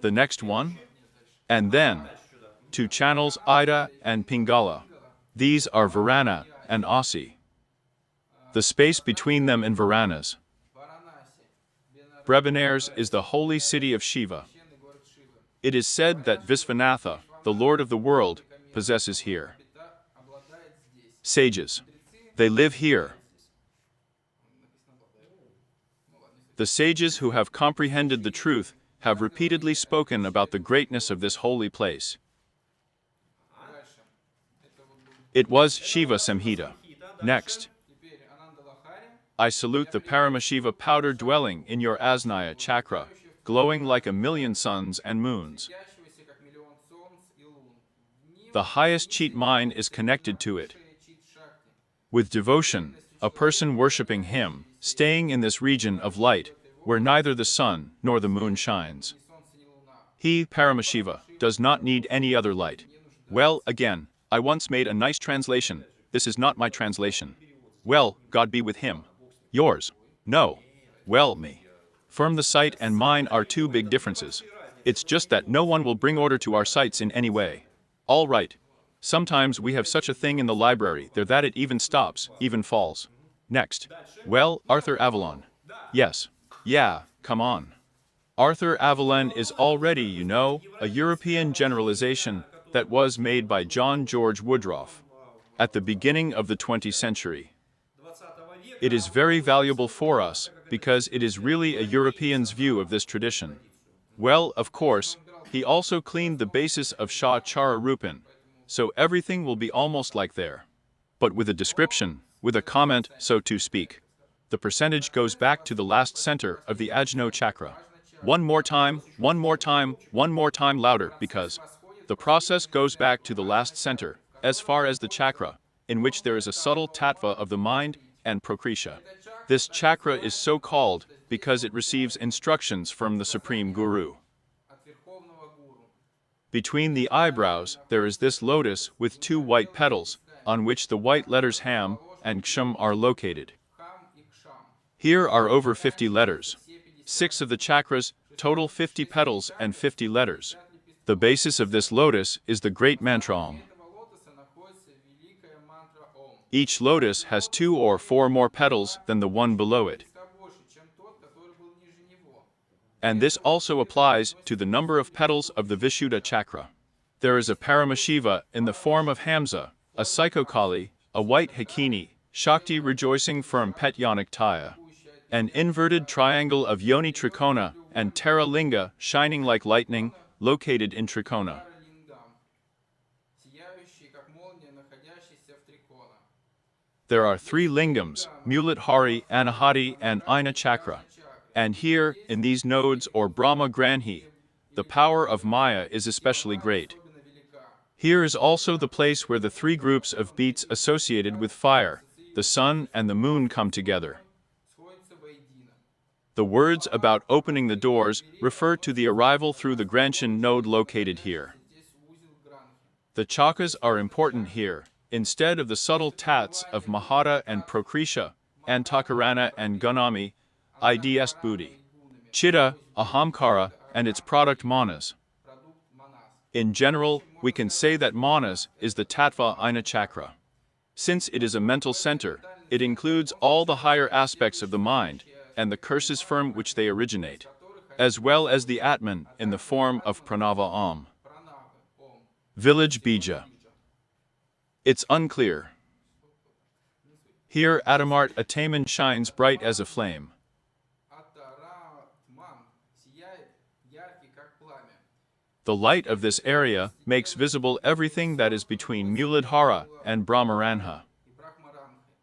The next one? And then, 2 channels Ida and Pingala. These are Varana and Aussie. The space between them in Varanas. Brebenaires is the holy city of Shiva. It is said that Visvanatha, the Lord of the world, possesses here. Sages. They live here. The sages who have comprehended the truth have repeatedly spoken about the greatness of this holy place. It was Shiva Samhita. Next. I salute the Paramashiva powder dwelling in your Ajna chakra, glowing like a million suns and moons. The highest cheat mind is connected to it. With devotion, a person worshipping him, staying in this region of light, where neither the sun nor the moon shines. He, Paramashiva, does not need any other light. Well, again, I once made a nice translation. This is not my translation. Well, God be with him. Yours. No. Well, me. Firm the sight and mine are 2 big differences. It's just that no one will bring order to our sights in any way. All right. Sometimes we have such a thing in the library there that it even stops, even falls. Next. Well, Arthur Avalon. Yes. Yeah, come on. Arthur Avalon is already, you know, a European generalization that was made by John George Woodroffe at the beginning of the 20th century. It is very valuable for us because it is really a European's view of this tradition. Well, of course, he also cleaned the basis of Shah Chara Rupin, so everything will be almost like there. But with a description, with a comment, so to speak. The percentage goes back to the last center of the Ajna chakra. One more time, one more time, one more time louder, because the process goes back to the last center, as far as the chakra, in which there is a subtle tattva of the mind and prakriti. This chakra is so called because it receives instructions from the Supreme Guru. Between the eyebrows, there is this lotus with 2 white petals, on which the white letters Ham and Ksham are located. Here are over 50 letters. 6 of the chakras, total 50 petals and 50 letters. The basis of this lotus is the great mantra Om. Each lotus has 2 or 4 more petals than the one below it. And this also applies to the number of petals of the Vishuddha chakra. There is a Paramashiva in the form of Hamza, a Psychokali, a white Hakini, Shakti rejoicing from Petyanik Taya, an inverted triangle of Yoni Trikona and Tara Linga shining like lightning, located in Trikona. There are 3 lingams, Mulat Hari, Anahati, and Ajna chakra. And here, in these nodes or Brahma Granhi, the power of Maya is especially great. Here is also the place where the three groups of beats associated with fire, the sun and the moon come together. The words about opening the doors refer to the arrival through the Grantian node located here. The chakras are important here, instead of the subtle tats of Mahata and Prokrisha, Antakarana and Gunami, Ids Buddhi, Chitta, Ahamkara, and its product Manas. In general, we can say that Manas is the Tattva Ajna chakra. Since it is a mental center, it includes all the higher aspects of the mind and the curses from which they originate, as well as the Atman in the form of Pranava Om. Village Bija. It's unclear. Here Adamart Ataman shines bright as a flame. The light of this area makes visible everything that is between Muladhara and Brahmaranha.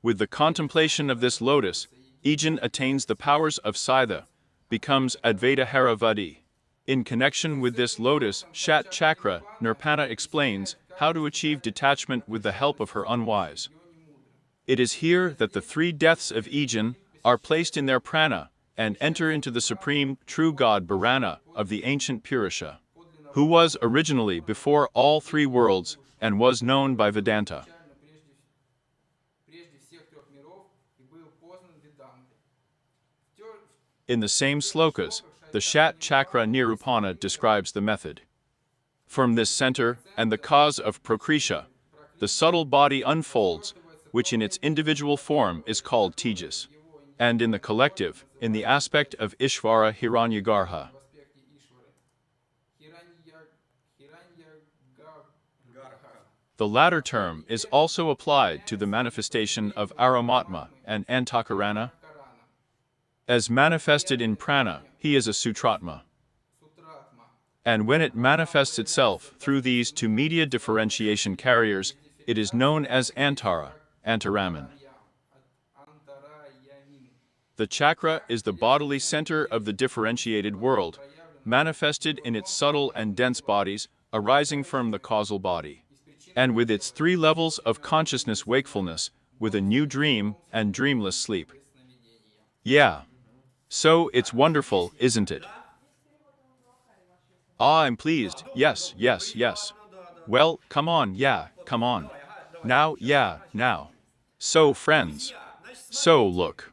With the contemplation of this lotus, Ajna attains the powers of Siddha, becomes Advaita Haravadi. In connection with this lotus, Shat Chakra, Nirpana explains how to achieve detachment with the help of her unwise. It is here that the three deaths of Ajna are placed in their prana and enter into the supreme, true God Bharana of the ancient Purusha, who was originally before all three worlds and was known by Vedanta. In the same slokas, the Shat Chakra Nirupana describes the method. From this center and the cause of Prokrisha, the subtle body unfolds, which in its individual form is called Tejas, and in the collective, in the aspect of Ishvara Hiranyagarha. The latter term is also applied to the manifestation of Aramatma and Antakarana. As manifested in prana, he is a Sutratma. And when it manifests itself through these two media differentiation carriers, it is known as Antara, Antaraman. The chakra is the bodily center of the differentiated world, manifested in its subtle and dense bodies, arising from the causal body. And with its three levels of consciousness wakefulness, with a new dream and dreamless sleep. Yeah. So it's wonderful, isn't it? Ah, I'm pleased. Yes, yes, yes. Well, come on, yeah, come on. Now, yeah, now. So, friends. So, look.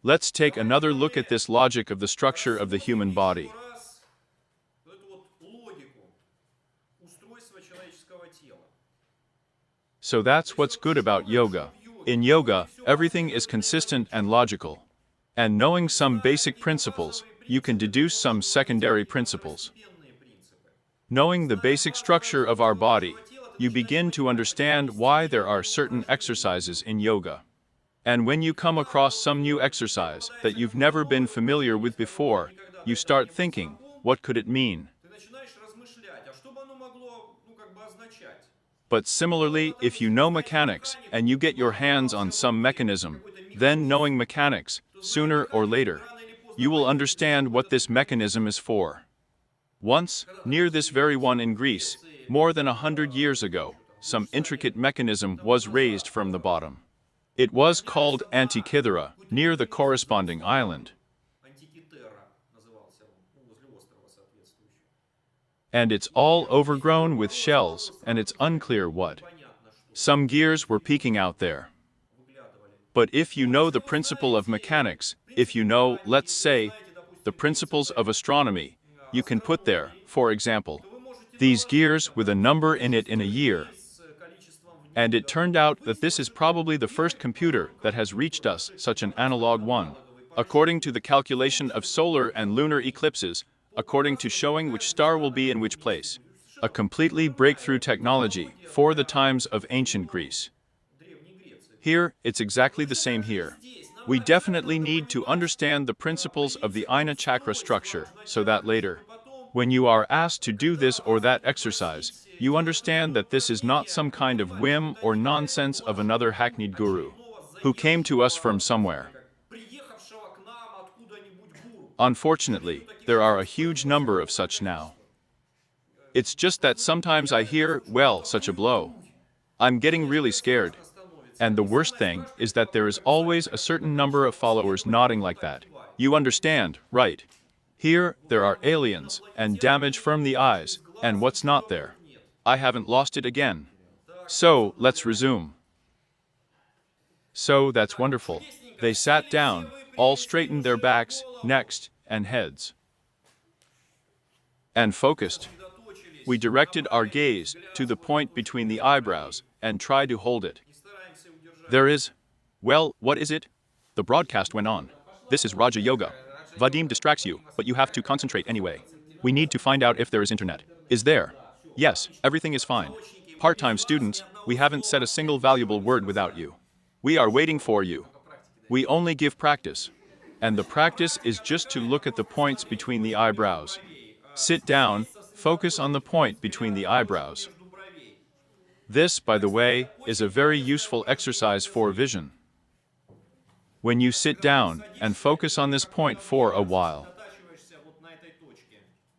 Let's take another look at this logic of the structure of the human body. So that's what's good about yoga. In yoga, everything is consistent and logical. And knowing some basic principles, you can deduce some secondary principles. Knowing the basic structure of our body, you begin to understand why there are certain exercises in yoga. And when you come across some new exercise that you've never been familiar with before, you start thinking, what could it mean? But similarly, if you know mechanics and you get your hands on some mechanism, then knowing mechanics, sooner or later, you will understand what this mechanism is for. Once, near this very one in Greece, more than 100 years ago, some intricate mechanism was raised from the bottom. It was called Antikythera, near the corresponding island. And it's all overgrown with shells, and it's unclear what. Some gears were peeking out there. But if you know the principle of mechanics, if you know, let's say, the principles of astronomy, you can put there, for example, these gears with a number in it in a year. And it turned out that this is probably the first computer that has reached us, such an analog one, according to the calculation of solar and lunar eclipses, according to showing which star will be in which place. A completely breakthrough technology for the times of ancient Greece. Here, it's exactly the same here. We definitely need to understand the principles of the Ajna chakra structure, so that later, when you are asked to do this or that exercise, you understand that this is not some kind of whim or nonsense of another hackneyed guru, who came to us from somewhere. Unfortunately, there are a huge number of such now. It's just that sometimes I hear, well, such a blow. I'm getting really scared. And the worst thing is that there is always a certain number of followers nodding like that. You understand, right? Here, there are aliens, and damage from the eyes, and what's not there. I haven't lost it again. So, let's resume. So, that's wonderful. They sat down, all straightened their backs, necks, and heads. And focused. We directed our gaze to the point between the eyebrows, and tried to hold it. There is... Well, what is it? The broadcast went on. This is Raja Yoga. Vadim distracts you, but you have to concentrate anyway. We need to find out if there is internet. Is there? Yes, everything is fine. Part-time students, we haven't said a single valuable word without you. We are waiting for you. We only give practice. And the practice is just to look at the points between the eyebrows. Sit down, focus on the point between the eyebrows. This, by the way, is a very useful exercise for vision. When you sit down and focus on this point for a while,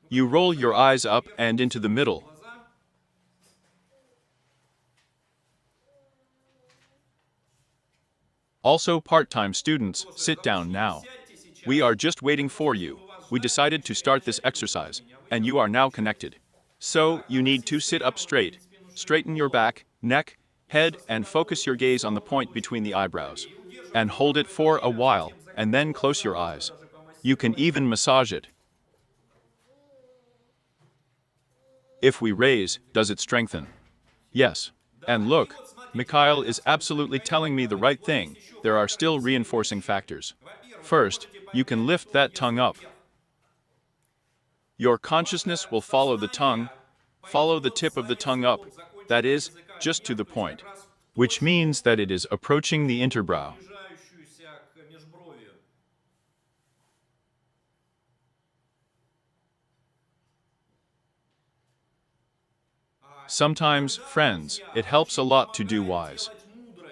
you roll your eyes up and into the middle. Also, part-time students, sit down now. We are just waiting for you. We decided to start this exercise, and you are now connected. So, you need to sit up straight. Straighten your back, neck, head, and focus your gaze on the point between the eyebrows. And hold it for a while, and then close your eyes. You can even massage it. If we raise, does it strengthen? Yes. And look, Mikhail is absolutely telling me the right thing. There are still reinforcing factors. First, you can lift that tongue up. Your consciousness will follow the tongue, follow the tip of the tongue up, that is, just to the point, which means that it is approaching the interbrow. Sometimes, friends, it helps a lot to do wise.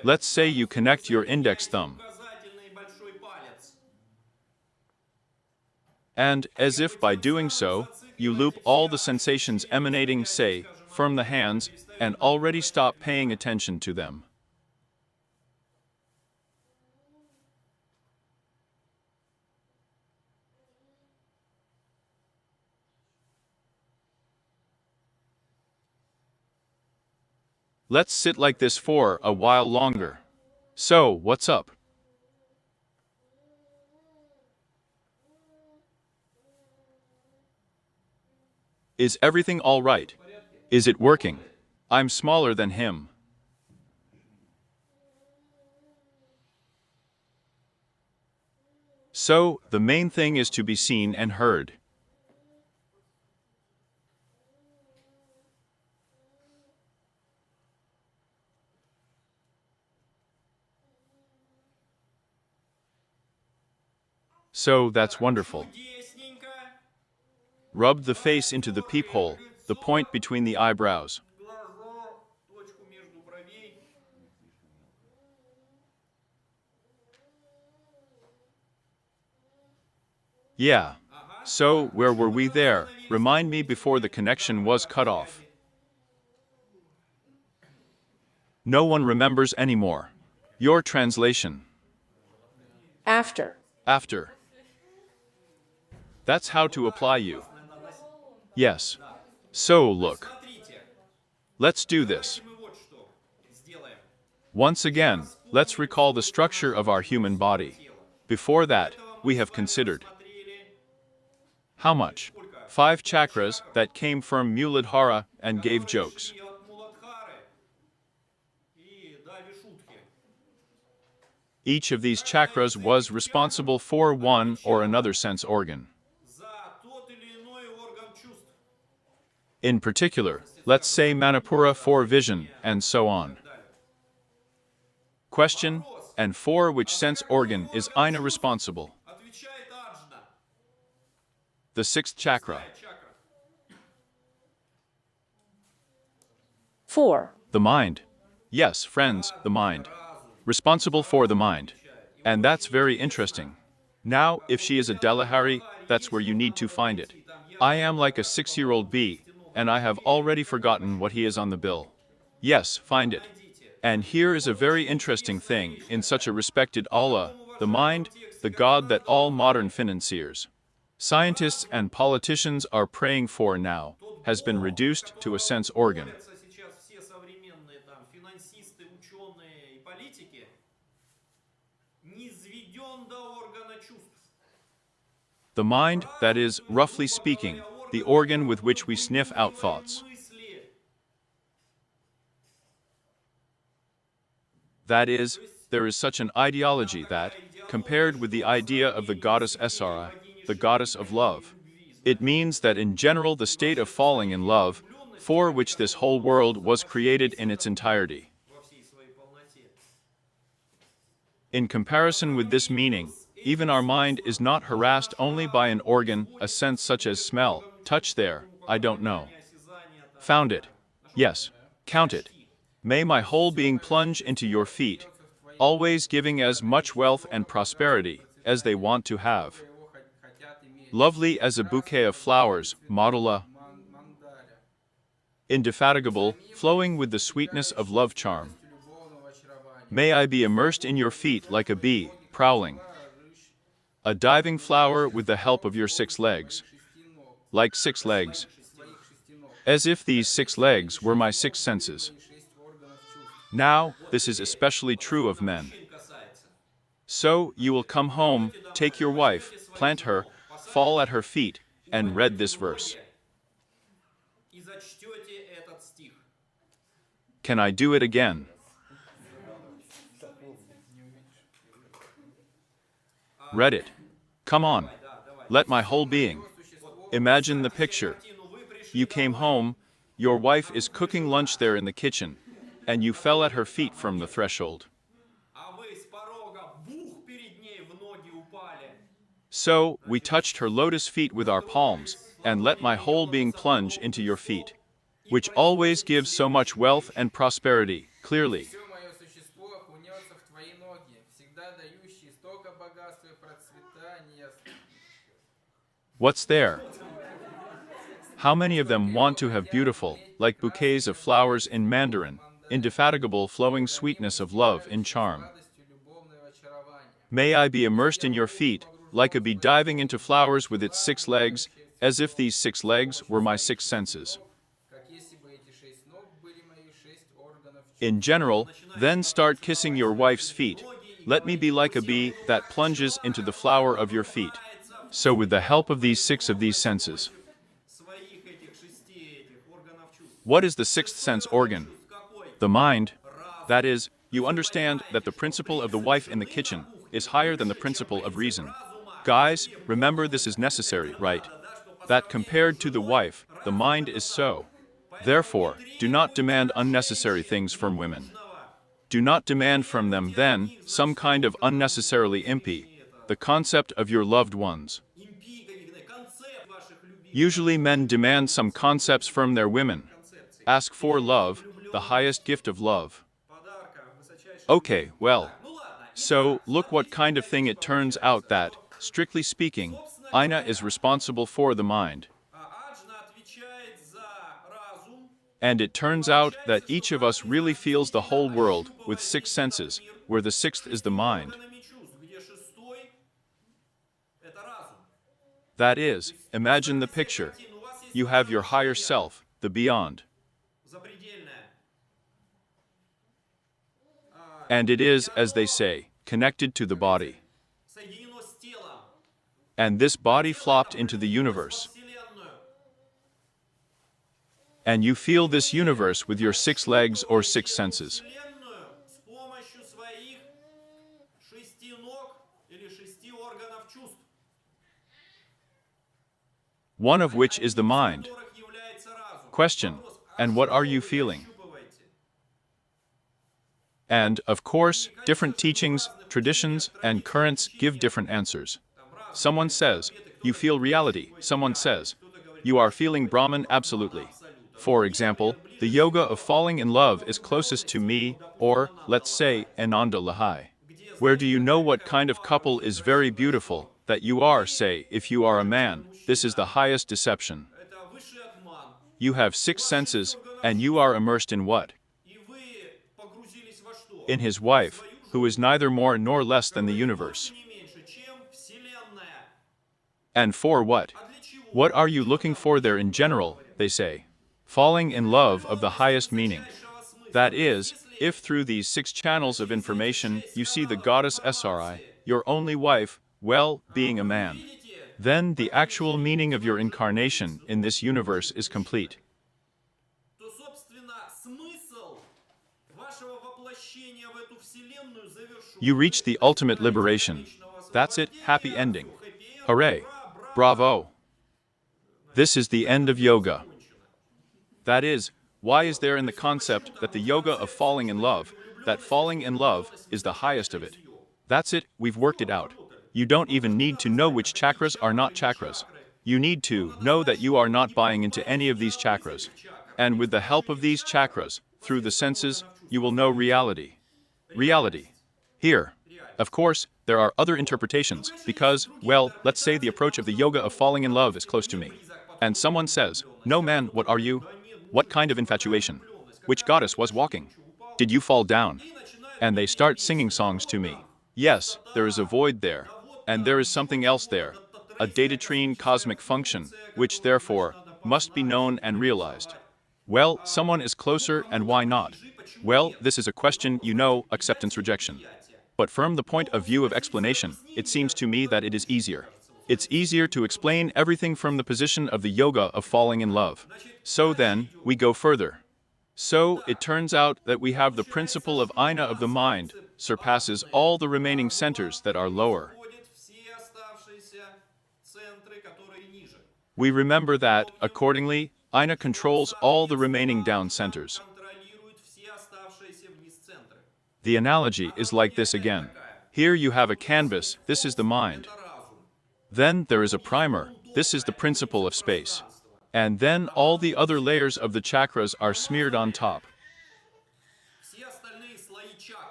Let's say you connect your index thumb. And, as if by doing so, you loop all the sensations emanating, say, from the hands, and already stop paying attention to them. Let's sit like this for a while longer. So, what's up? Is everything all right? Is it working? I'm smaller than him. So, the main thing is to be seen and heard. So, that's wonderful. Rub the face into the peephole, the point between the eyebrows. Yeah. So, where were we there? Remind me before the connection was cut off. No one remembers anymore. Your translation. After. After. That's how to apply you. Yes. So, look. Let's do this. Once again, let's recall the structure of our human body. Before that, we have considered how much? 5 chakras that came from Muladhara and gave jokes. Each of these chakras was responsible for one or another sense organ. In particular, let's say Manipura for vision, and so on. Question, and for which sense organ is Ajna responsible? The 6th chakra. 4. The mind. Yes, friends, the mind. Responsible for the mind. And that's very interesting. Now, if she is a Delahari, that's where you need to find it. I am like a 6-year-old bee, and I have already forgotten what he is on the bill. Yes, find it. And here is a very interesting thing in such a respected Allah, the mind, the God that all modern financiers, scientists and politicians are praying for now, has been reduced to a sense organ. Борются сейчас все современные там финансисты, ученые и политики, низведен до органа чувств. The mind, that is, roughly speaking, the organ with which we sniff out thoughts. Мысли. That is, there is such an ideology that, compared with the idea of the goddess Esara, the goddess of love, it means that in general the state of falling in love, for which this whole world was created in its entirety. Во всей своей полноте. In comparison with this meaning, even our mind is not harassed only by an organ, a sense such as smell, touch there, I don't know. Found it. Yes. Count it. May my whole being plunge into your feet, always giving as much wealth and prosperity as they want to have. Его хотят иметь. Lovely as a bouquet of flowers, Madula, Мандаря. indefatigable, flowing with the sweetness of love charm. Любовного очарования. May I be immersed in your feet like a bee, prowling. A diving flower with the help of your 6 legs. Шести ног. Like 6 legs. Своих шести ног. As if these 6 legs were my 6 senses. И 6 органов чувств. Now, this is especially true of men. Мужчин касается. So, you will come home, take your wife, plant her, fall at her feet, and read this verse. И зачтете этот стих. Can I do it again? Read it. Come on. Let my whole being. Imagine the picture. You came home, your wife is cooking lunch there in the kitchen, and you fell at her feet from the threshold. А вы с порога бух перед ней в ноги упали. So, we touched her lotus feet with our palms, and let my whole being plunge into your feet, which always gives so much wealth and prosperity, clearly. Все мое существо окунется в твои ноги, всегда дающие столько богатства и процветания. What's there? How many of them want to have beautiful, like bouquets of flowers in Mandarin, indefatigable flowing sweetness of love in charm? Радостью любовного очарования. May I be immersed in your feet, like a bee diving into flowers with its 6 legs, as if these 6 legs were my 6 senses. Как если бы эти 6 ног были мои 6 органов чувств. In general, then start kissing your wife's feet. Let me be like a bee that plunges into the flower of your feet. So with the help of these 6 of these senses. Своих этих 6 этих органов чувств. What is the 6th sense organ? Какой? The mind. That is, you understand that the principle of the wife in the kitchen is higher than the principle of reason. Guys, remember this is necessary, right? That compared to the wife, the mind is so. Therefore, do not demand unnecessary things from women. Do not demand from them, then, some kind of unnecessarily impy, the concept of your loved ones. Импи, каких-то концепт ваших любимых. Usually men demand some concepts from their women. Концепций. Ask for love, the highest gift of love. Подарка, высочайший. Okay, well, Ну ладно. so look what kind of thing it turns out that, strictly speaking, Ajna is responsible for the mind. Аджна отвечает за разум. And it turns out that each of us really feels the whole world with 6 senses, where the 6th is the mind. Органами чувств, где шестой – это разум. That is, imagine the picture. У вас есть You have your higher self, the beyond. запредельное. And it is, as they say, connected to the body. Соединено с телом. And this body flopped into the universe. Вселенную. And you feel this universe with your 6 legs or 6 senses. Вселенную с помощью своих 6 ног или 6 органов чувств, One of which is the mind. которых является разум. Question, Вопрос, and what are you feeling? ощупываете? And, of course, different teachings, traditions, and currents give different answers. Someone says, you feel reality. Someone says, you are feeling Brahman absolutely. For example, the yoga of falling in love is closest to me, or, let's say, Ananda Lahai. Where do you know what kind of couple is very beautiful, that you are, say, if you are a man, this is the highest deception. Это высший обман. You have six senses, and you are immersed in what? И вы погрузились во что? In his wife, who is neither more nor less than the universe. Не меньше, чем Вселенная. And for what? А для чего? What are you looking for there in general, they say? Falling in love of the highest meaning. That is, if through these 6 channels of information you see the goddess Sri, your only wife, well, being a man, then the actual meaning of your incarnation in this universe is complete. То, собственно, смысл вашего воплощения в эту Вселенную завершен. You reach the ultimate liberation. That's it, happy ending. Hooray! Bravo! This is the end of yoga. That is, why is there in the concept that the yoga of falling in love, that falling in love is the highest of it? That's it, we've worked it out. You don't even need to know which chakras are not chakras. You need to know that you are not buying into any of these chakras. And with the help of these chakras, through the senses, you will know reality. Reality. Here. Of course, there are other interpretations, because, well, let's say the approach of the yoga of falling in love is close to me. And someone says, no man, what are you? What kind of infatuation? Which goddess was walking? Did you fall down? And they start singing songs to me. Yes, there is a void there. And there is something else there. A datatrine cosmic function, which therefore must be known and realized. Well, someone is closer, and why not? Well, this is a question, you know, acceptance rejection. But from the point of view of explanation, it seems to me that it is easier. It's easier to explain everything from the position of the yoga of falling in love. So then, we go further. So, it turns out that we have the principle of Ajna of the mind, surpasses all the remaining centers that are lower. We remember that, accordingly, Ajna controls all the remaining down centers. The analogy is like this again. Here you have a canvas, this is the mind. Then there is a primer, this is the principle of space. And then all the other layers of the chakras are smeared on top.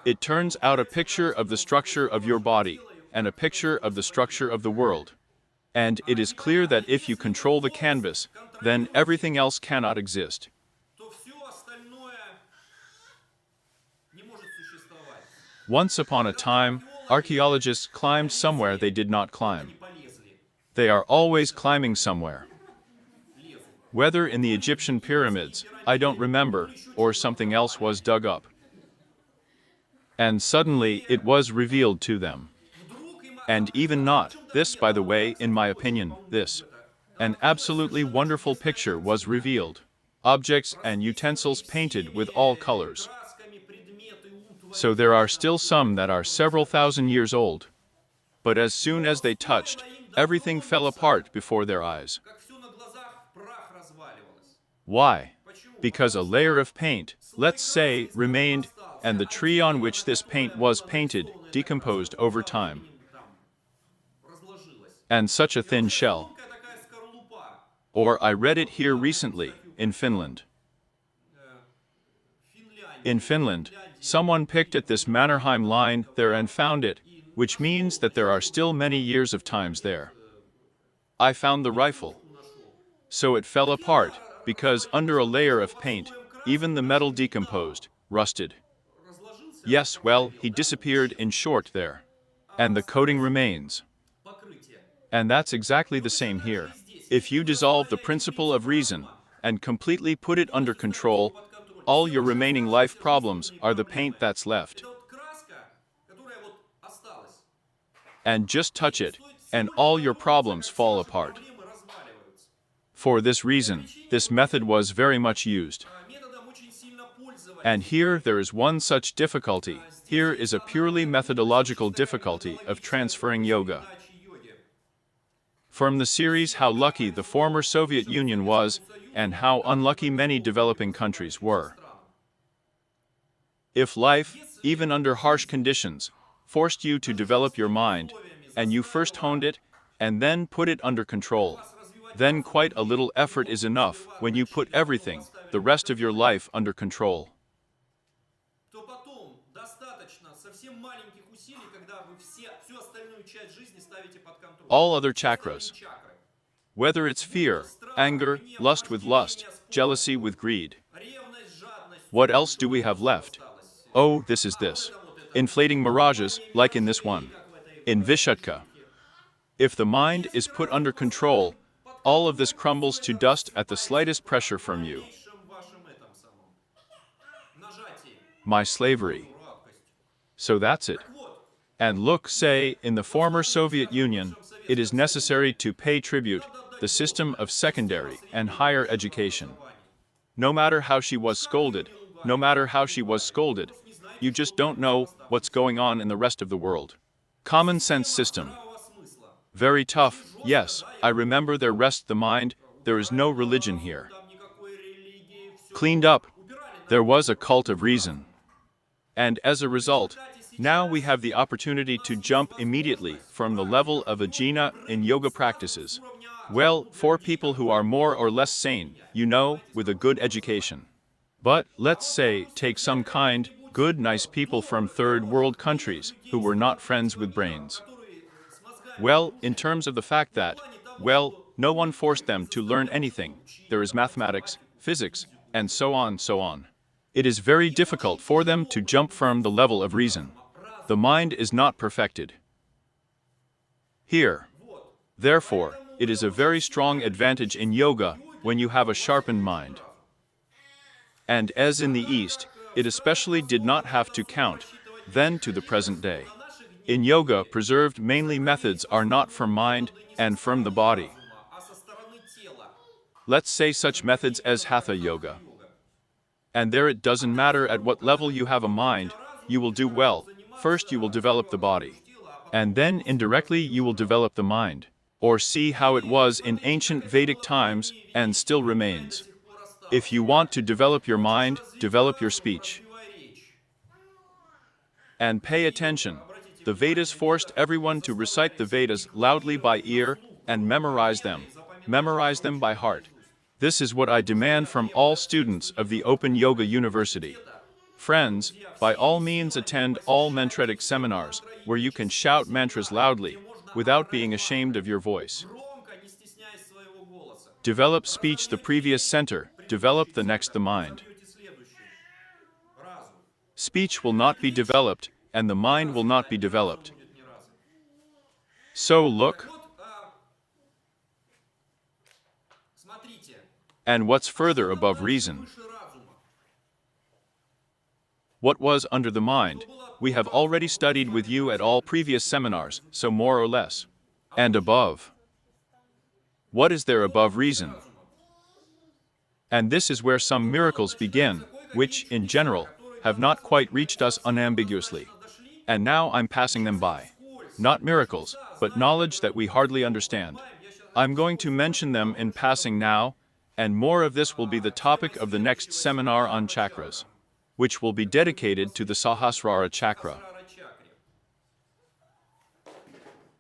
It turns out a picture of the structure of your body, and a picture of the structure of the world. And it is clear that if you control the canvas, then everything else cannot exist. Once upon a time, archaeologists climbed somewhere they did not climb. They are always climbing somewhere. Whether in the Egyptian pyramids, I don't remember, or something else was dug up. And suddenly it was revealed to them. And even not, this by the way, in my opinion, this. An absolutely wonderful picture was revealed. Objects and utensils painted with all colors. So there are still some that are several thousand years old. But as soon as they touched, everything fell apart before their eyes. Why? Because a layer of paint, let's say, remained, and the tree on which this paint was painted decomposed over time. And such a thin shell. Or I read it here recently, in Finland. In Finland, someone picked at this Mannerheim line there and found it, which means that there are still many years of times there. I found the rifle. So it fell apart, because under a layer of paint, even the metal decomposed, rusted. Yes, well, he disappeared in short there. And the coating remains. And that's exactly the same here. If you dissolve the principle of reason, and completely put it under control, all your remaining life problems are the paint that's left. And just touch it, and all your problems fall apart. For this reason, this method was very much used. And here there is one such difficulty. Here is a purely methodological difficulty of transferring yoga. From the series How Lucky the Former Soviet Union Was, and how unlucky many developing countries were. If life, even under harsh conditions, forced you to develop your mind, and you first honed it, and then put it under control, then quite a little effort is enough when you put everything, the rest of your life, under control. Достаточно совсем маленьких усилий, когда вы всю остальную часть жизни ставите под контроль. All other Все остальные chakras, чакры. whether it's Будь то fear, страх, anger, гнев, lust with lust, вожделение, скорость, jealousy with greed. ревность, жадность, What скорость, else do что we там have еще left? осталось? Oh, this is А, this. вот это. Inflating mirages, Обдумывание like in this миражей, one. как в этой In Vishuddha. книжке. If the mind Если is put разум under поставлен control, под all of this контроль, crumbles всё to это dust at the рассыпается slightest pressure при from you. малейшем вашем этом самом нажатии. My slavery. Дураткость. So that's it. Так вот, And look, say, in the former Soviet Union, it is necessary to pay tribute, the system of secondary and higher education. No matter how she was scolded, no matter how she was scolded, you just don't know what's going on in the rest of the world. Common sense system. здравого смысла. Very tough, yes, I remember there rests the mind, there is no religion here. Там никакой религии, всё Cleaned up, убирали на there was a cult of reason. And as a result, now we have the opportunity to jump immediately from the level of Ajna in yoga practices. Well, for people who are more or less sane, you know, with a good education. But let's say, take some kind, good, nice people from third world countries who were not friends with brains. которые с мозгами. Well, in terms of the fact that, well, no one forced them to learn anything. There is mathematics, physics, and so on, so on. It is very difficult for them to jump from the level of reason. The mind is not perfected. Here, therefore, it is a very strong advantage in yoga when you have a sharpened mind. And as in the East, it especially did not have to count, then to the present day. In yoga, preserved mainly methods are not from mind and from the body. А со стороны тела. Let's say such methods as Hatha Yoga. And there it doesn't matter at what level you have a mind, you will do well. First you will develop the body. And then indirectly you will develop the mind. Or see how it was in ancient Vedic times and still remains. If you want to develop your mind, develop your speech. And pay attention. The Vedas forced everyone to recite the Vedas loudly by ear and memorize them by heart. This is what I demand from all students of the Open Yoga University. Friends, by all means attend all mantric seminars where you can shout mantras loudly without being ashamed of your voice. Громко, не стесняясь своего голоса. Develop speech the previous center, develop the next the mind. Забьете следующее. Разум. Speech will not be developed and the mind will not be developed. Будет не развит. So look, Вот, смотрите. and what's further above reason? Выше разума. What was under the mind? We have already studied with you at all previous seminars, so more or less. And above. What is there above reason? And this is where some miracles begin, which, in general, have not quite reached us unambiguously. And now I'm passing them by. Not miracles, but knowledge that we hardly understand. I'm going to mention them in passing now, and more of this will be the topic of the next seminar on chakras, which will be dedicated to the Sahasrara chakra.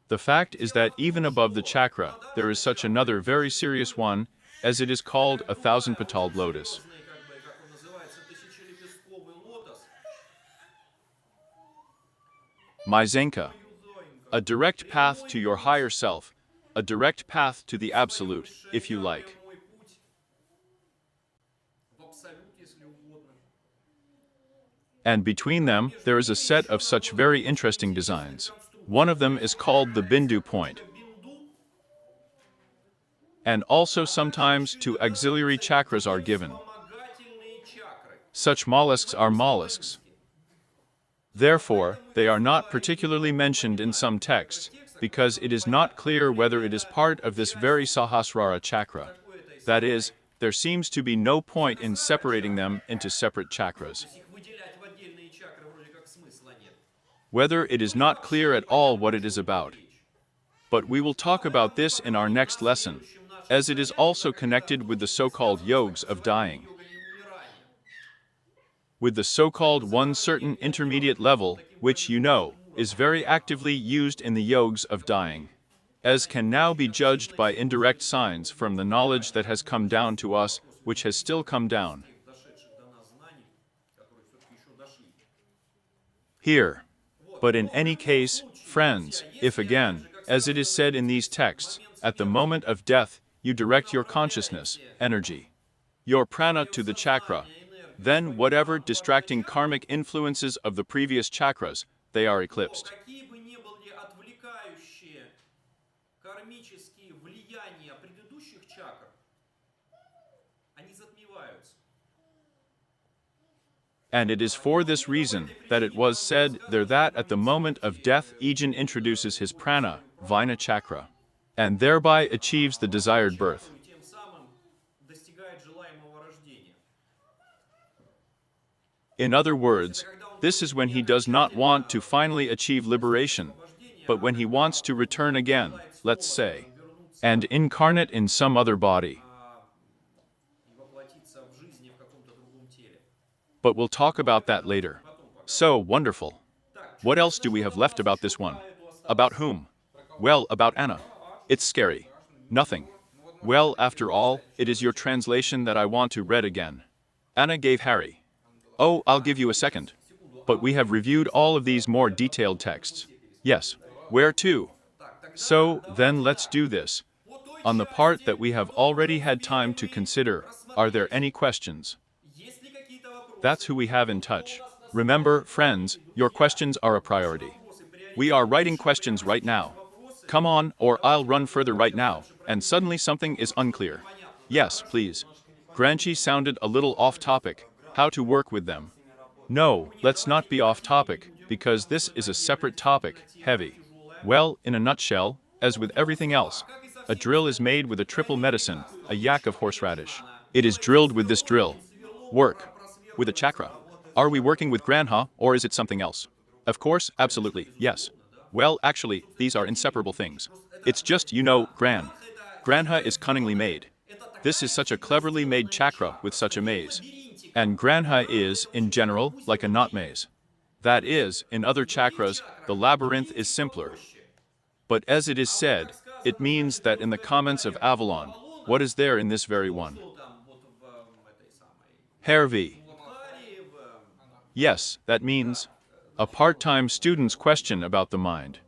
The fact is that even above the chakra, there is such another very serious one, as it is called a thousand-petaled lotus. Как он называется, тысячелепестковый лотос. Myzenka, a direct path to your higher self, a direct path to the absolute, if you like. Прямой путь в абсолют, если угодно. And between them, there is a set of such very interesting designs. One of them is called the Bindu point. Бинду And also sometimes two auxiliary chakras are given. вспомогательные чакры. Such mollusks are mollusks. Therefore, they are not particularly mentioned in some texts, because it is not clear whether it is part of this very Sahasrara chakra. That is, there seems to be no point in separating them into separate chakras. Их выделять в отдельные чакры вроде как смысла нет. Whether it is not clear at all what it is about. But we will talk about this in our next lesson, as it is also connected with the so-called yogs of dying. Йога неумирания. With the so-called one certain intermediate level, which you know, is very actively used in the yogs of dying, as can now be judged by indirect signs from the knowledge that has come down to us, which has still come down. Дошедших до нас знаний, которые все-таки еще дошли. here. Вот. But in Но any в любом case, случае, friends, друзья, if если, опять again, же, как as it is said in these texts, at the moment of death, you direct your consciousness, energy, your prana to the chakra, then whatever distracting karmic influences of the previous chakras, they are то eclipsed. какие бы ни были отвлекающие кармические влияния предыдущих чакр, они затмеваются. And it is for this reason that it was said there that at the moment of death Ajna introduces his prana, Vina chakra, and thereby achieves the desired birth. И тем самым достигает желаемого рождения. In other words, this is when he does not want to finally achieve liberation, but when he wants to return again, let's say, and incarnate in some other body. И воплотиться в жизни в каком-то другом теле. But we'll talk about that later. So wonderful. What else do we have left about this one? About whom? Well, about Anna. It's scary. Nothing. Well, after all, it is your translation that I want to read again. Anna gave Harry. Oh, I'll give you a second. But we have reviewed all of these more detailed texts. Yes. Where to? So, then let's do this. On the part that we have already had time to consider, are there any questions? That's who we have in touch. Remember, friends, your questions are a priority. We are writing questions right now. Come on, or I'll run further right now, and suddenly something is unclear. Yes, please. Granchi sounded a little off topic. How to work with them? No, let's not be off topic, because this is a separate topic, heavy. Well, in a nutshell, as with everything else, a drill is made with a triple medicine, a yak of horseradish. It is drilled with this drill. Work. With a chakra. Are we working with Granha, or is it something else? Of course, absolutely, yes. Well, actually, these are inseparable things. It's just, Granha is cunningly made. This is such a cleverly made chakra with such a maze. And Granha is, in general, like a knot maze. That is, in other chakras, the labyrinth is simpler. But as it is said, it means that in the comments of Avalon, what is there in this very one? Hervey. Yes, that means a part-time student's question about the mind.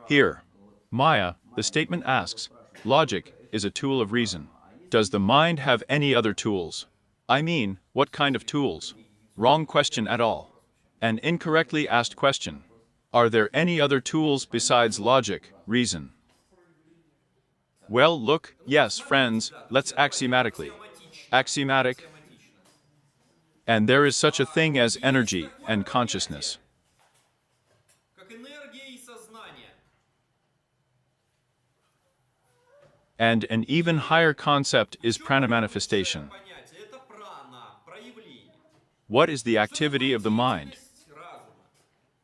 Here, Maya, the statement asks, logic is a tool of reason. Does the mind have any other tools? I mean, what kind of tools? Wrong question at all. An incorrectly asked question. Are there any other tools besides logic, reason? Well, look, yes, friends, let's axiomatically. Axiomatic. And there is such a thing as energy and consciousness. And an even higher concept is prana manifestation. What is the activity of the mind?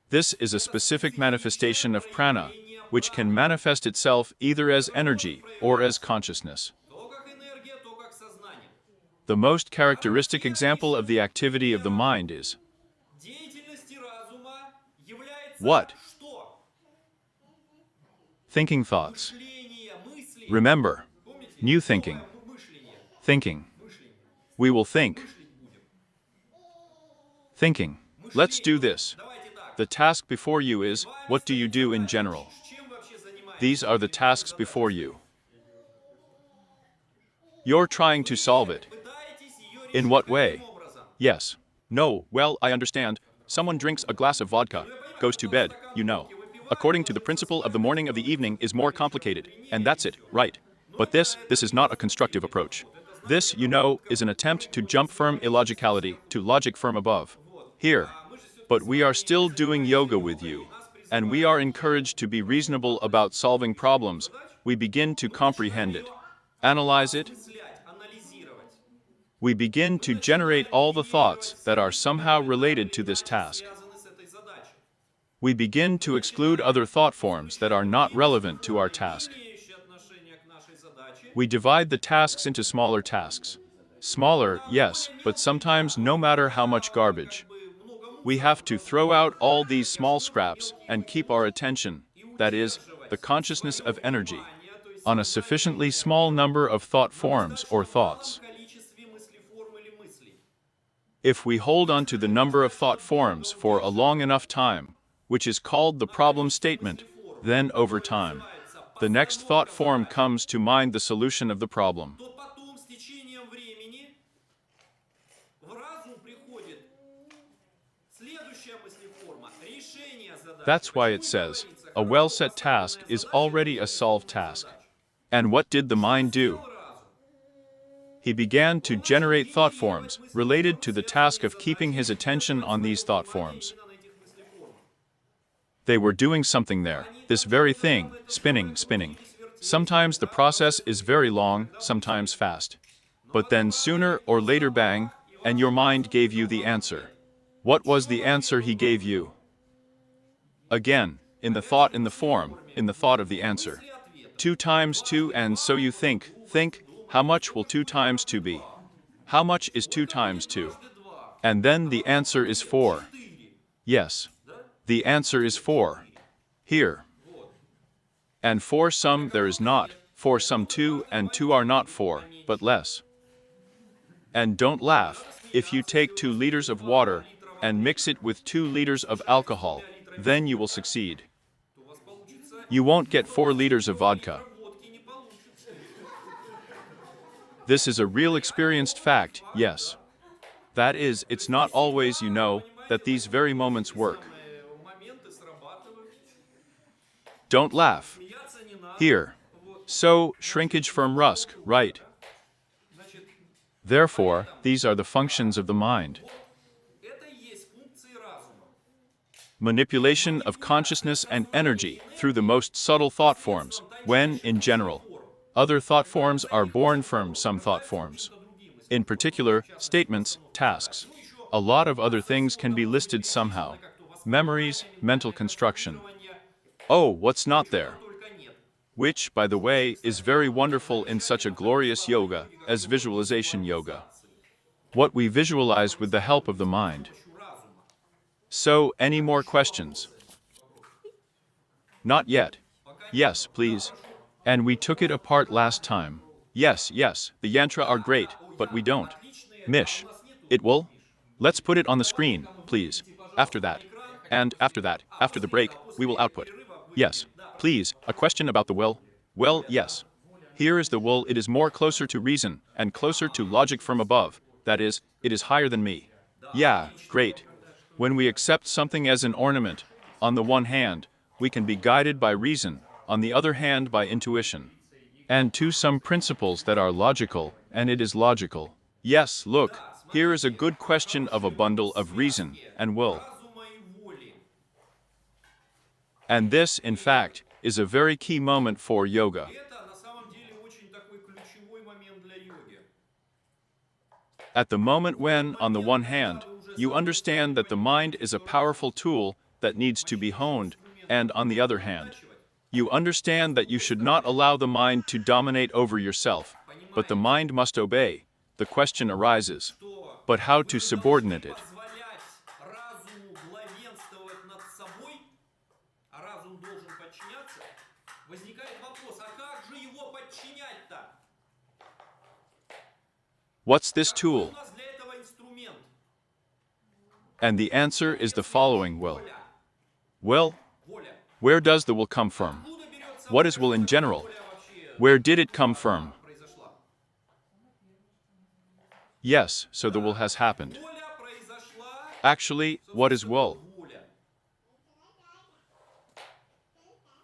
This is a specific manifestation of prana, which can manifest itself either as energy or as consciousness. The most characteristic example of the activity of the mind is what? Thinking thoughts. Remember, new thinking. Thinking. We will think. Thinking. Let's do this. The task before you is, what do you do in general? These are the tasks before you. You're trying to solve it. In what way? Yes. No, well, I understand. Someone drinks a glass of vodka, goes to bed, According to the principle of the morning of the evening is more complicated, and that's it, right? But this is not a constructive approach. This, is an attempt to jump from illogicality to logic from above. Here. But we are still doing yoga with you, and we are encouraged to be reasonable about solving problems. We begin to comprehend it, analyze it. We begin to generate all the thoughts that are somehow related to this task. We begin to exclude other thought forms that are not relevant to our task. We divide the tasks into smaller tasks. Smaller, yes, but sometimes no matter how much garbage. We have to throw out all these small scraps and keep our attention, that is, the consciousness of energy, on a sufficiently small number of thought forms or thoughts. If we hold on to the number of thought forms for a long enough time, which is called the problem statement. Then, over time, the next thought form comes to mind the solution of the problem. то потом с течением времени в разум приходит следующая мыслеформа, решение задачи. That's why it says, a well-set task is already a solved task. And what did the mind do? He began to generate thought forms related to the task of keeping his attention on these thought forms. They were doing something there, this very thing, spinning. Sometimes the process is very long, sometimes fast. But then sooner or later bang, and your mind gave you the answer. What was the answer he gave you? Again, in the thought of the answer. 2 times 2, and so you think, how much will 2 times 2 be? How much is 2 times 2? And then the answer is 4. Yes, the answer is 4. Here. And for some there is not, for some 2 and 2 are not 4, but less. And don't laugh, if you take 2 liters of water and mix it with 2 liters of alcohol, then you will succeed. You won't get 4 liters of vodka. This is a real experienced fact, yes. That is, it's not always, that these very moments work. Don't laugh. Here. So, shrinkage from rusk, right? Therefore, these are the functions of the mind. Manipulation of consciousness and energy through the most subtle thought forms, when, in general, other thought forms are born from some thought forms. In particular, statements, tasks. A lot of other things can be listed somehow. Memories, mental construction. Oh, what's not there? Which, by the way, is very wonderful in such a glorious yoga as visualization yoga. What we visualize with the help of the mind. So, any more questions? Not yet. Yes, please. And we took it apart last time. Yes, the yantra are great, but we don't. Mish. It will? Let's put it on the screen, please. After that. And after that, after the break, we will output. Yes. Please, a question about the will? Well, yes. Here is the will. It is more closer to reason, and closer to logic from above. That is, it is higher than me. Yeah, great. When we accept something as an ornament, on the one hand, we can be guided by reason, on the other hand by intuition. And to some principles that are logical, and it is logical. Yes, look, here is a good question of a bundle of reason and will. And this, in fact, is a very key moment for yoga. At the moment when, on the one hand, you understand that the mind is a powerful tool that needs to be honed, and on the other hand, you understand that you should not allow the mind to dominate over yourself, but the mind must obey. The question arises, but how to subordinate it? What's this tool? And the answer is the following will. Will? Where does the will come from? What is will in general? Where did it come from? Yes, so the will has happened. Actually, what is will?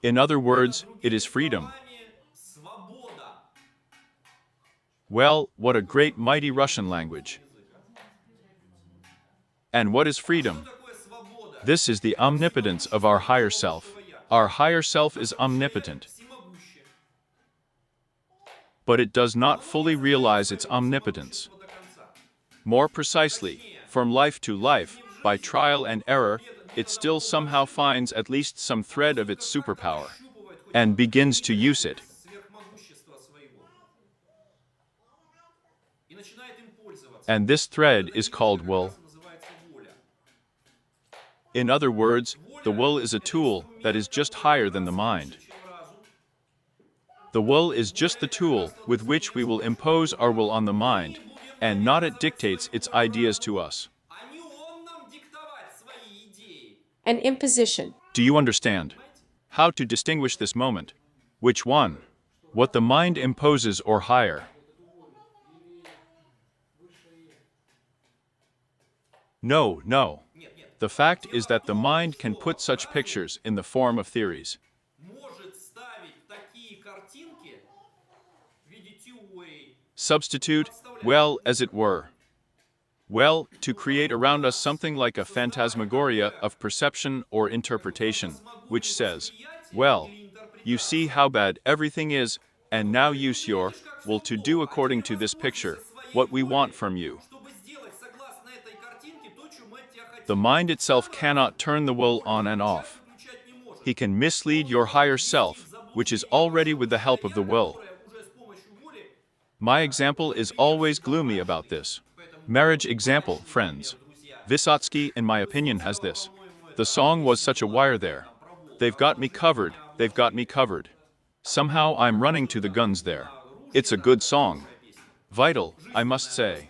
In other words, it is freedom. Well, what a great mighty Russian language. And what is freedom? This is the omnipotence of our higher self. Our higher self is omnipotent. But it does not fully realize its omnipotence. More precisely, from life to life, by trial and error, it still somehow finds at least some thread of its superpower, and begins to use it. And this thread is called will. In other words, the will is a tool that is just higher than the mind. The will is just the tool with which we will impose our will on the mind, and not it dictates its ideas to us. and imposition. Do you understand? How to distinguish this moment? Which one? What the mind imposes or higher? No, no. The fact is that the mind can put such pictures in the form of theories. Может ставить такие картинки в виде теорий. Substitute, well, as it were. Well, to create around us something like a phantasmagoria of perception or interpretation, which says, well, you see how bad everything is, and now use your will to do according to this picture what we want from you. Чтобы сделать согласно этой картинке то, что мы от тебя хотим. The mind itself cannot turn the will on and off. Включать не может. He can mislead your higher self, which is already with the help of the will. Уже с помощью воли. My example is always gloomy about this. Marriage example, friends. Vysotsky, in my opinion, has this. The song was such a wire there. They've got me covered, they've got me covered. Somehow I'm running to the guns there. It's a good song. Vital, I must say.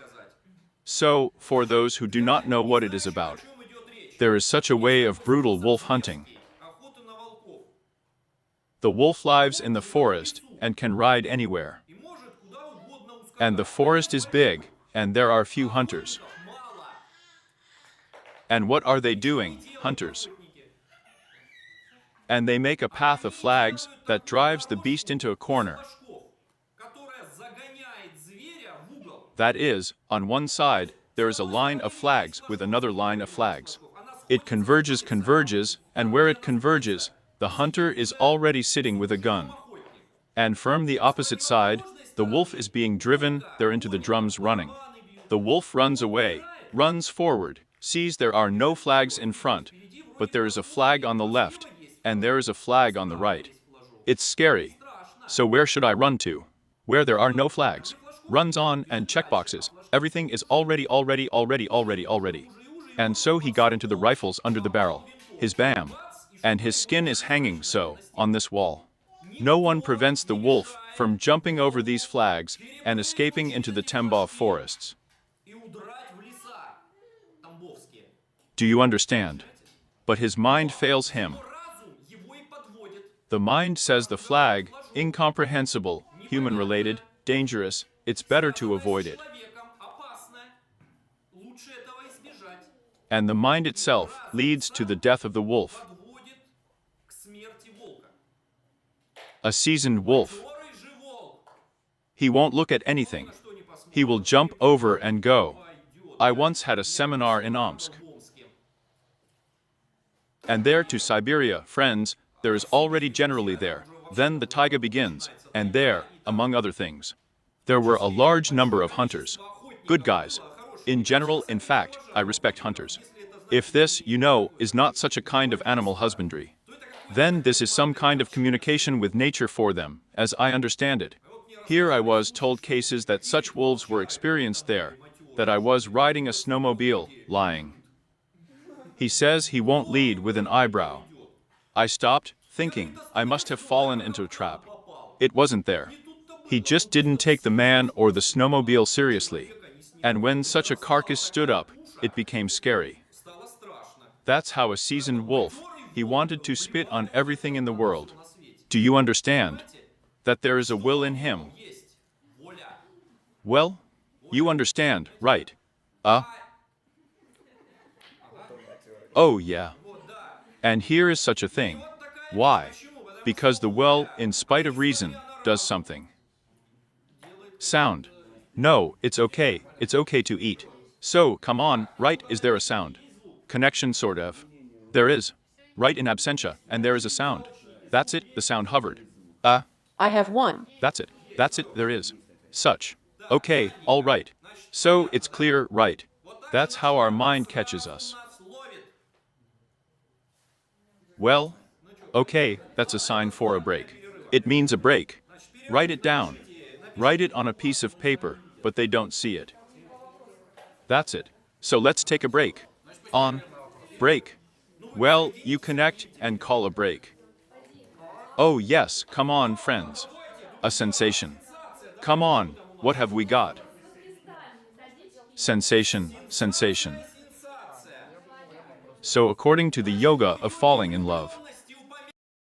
So, for those who do not know what it is about, there is such a way of brutal wolf hunting. Охота на волков. The wolf lives in the forest and can ride anywhere. И может куда угодно ускакать. And the forest is big, and there are few hunters. Мало. And what are they doing, hunters? And they make a path of flags that drives the beast into a corner. Флажков, которая загоняет зверя в угол. That is, on one side, there is a line of flags with another line of flags. It converges, and where it converges, the hunter is already sitting with a gun. And from the opposite side, the wolf is being driven there into the drums running. The wolf runs away, runs forward, sees there are no flags in front, but there is a flag on the left, and there is a flag on the right. It's scary. So where should I run to? Where there are no flags. Runs on and checkboxes. Everything is already. And so he got into the rifles under the barrel. His BAM. And his skin is hanging so, on this wall. No one prevents the wolf from jumping over these flags and escaping into the Tambov forests. И удрать в леса тамбовские. Do you understand? But his mind fails him. Разум его и подводит. The mind says the flag, incomprehensible, human-related, dangerous, it's better to avoid it. Человеком опасно. Лучше этого избежать. And the mind itself leads to the death of the wolf. Подводит к смерти волка. A seasoned wolf. Который же волк. He won't look at anything. Что не посмотрит. He will jump over and go. I once had a seminar in Omsk. Омске. And there to Siberia, friends, there is already generally there. Then the taiga begins, and there, among other things, there were a large number of hunters. Good guys. In general, in fact, I respect hunters. If this, you know, is not such a kind of animal husbandry, then this is some kind of communication with nature for them, as I understand it. Here I was told cases that such wolves were experienced there, that I was riding a snowmobile, lying. He says he won't lead with an eyebrow. I stopped, thinking I must have fallen into a trap. It wasn't there. He just didn't take the man or the snowmobile seriously. And when such a carcass stood up, it became scary. Стало страшно. That's how a seasoned wolf, he wanted to spit on everything in the world. На свете. Do you understand? That there is a will in him. Есть воля. Well, you understand, right? Oh yeah. Вот да. And here is such a thing. Why? Because the will, in spite of reason, does something. Sound. No, it's okay to eat. So, come on, right, is there a sound? Connection sort of. There is. Right in absentia, and there is a sound. That's it, the sound hovered. I have one. That's it, there is. Such. Okay, all right. So, it's clear, right. That's how our mind catches us. Нас ловит. Well, okay, that's a sign for a break. It means a break. Write it down. Write it on a piece of paper, but they don't see it. That's it. So let's take a break. On. Break. Well, you connect and call a break. Oh yes, come on, friends. A sensation. Come on, what have we got? Sensation. Сенсация. So according to the yoga of falling in love,